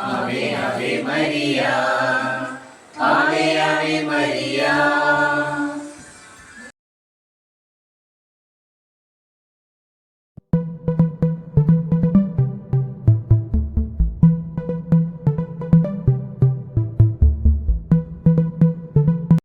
Speaker 2: ആവേ ആവേ മരിയ, ആവേ ആവേ മരിയ.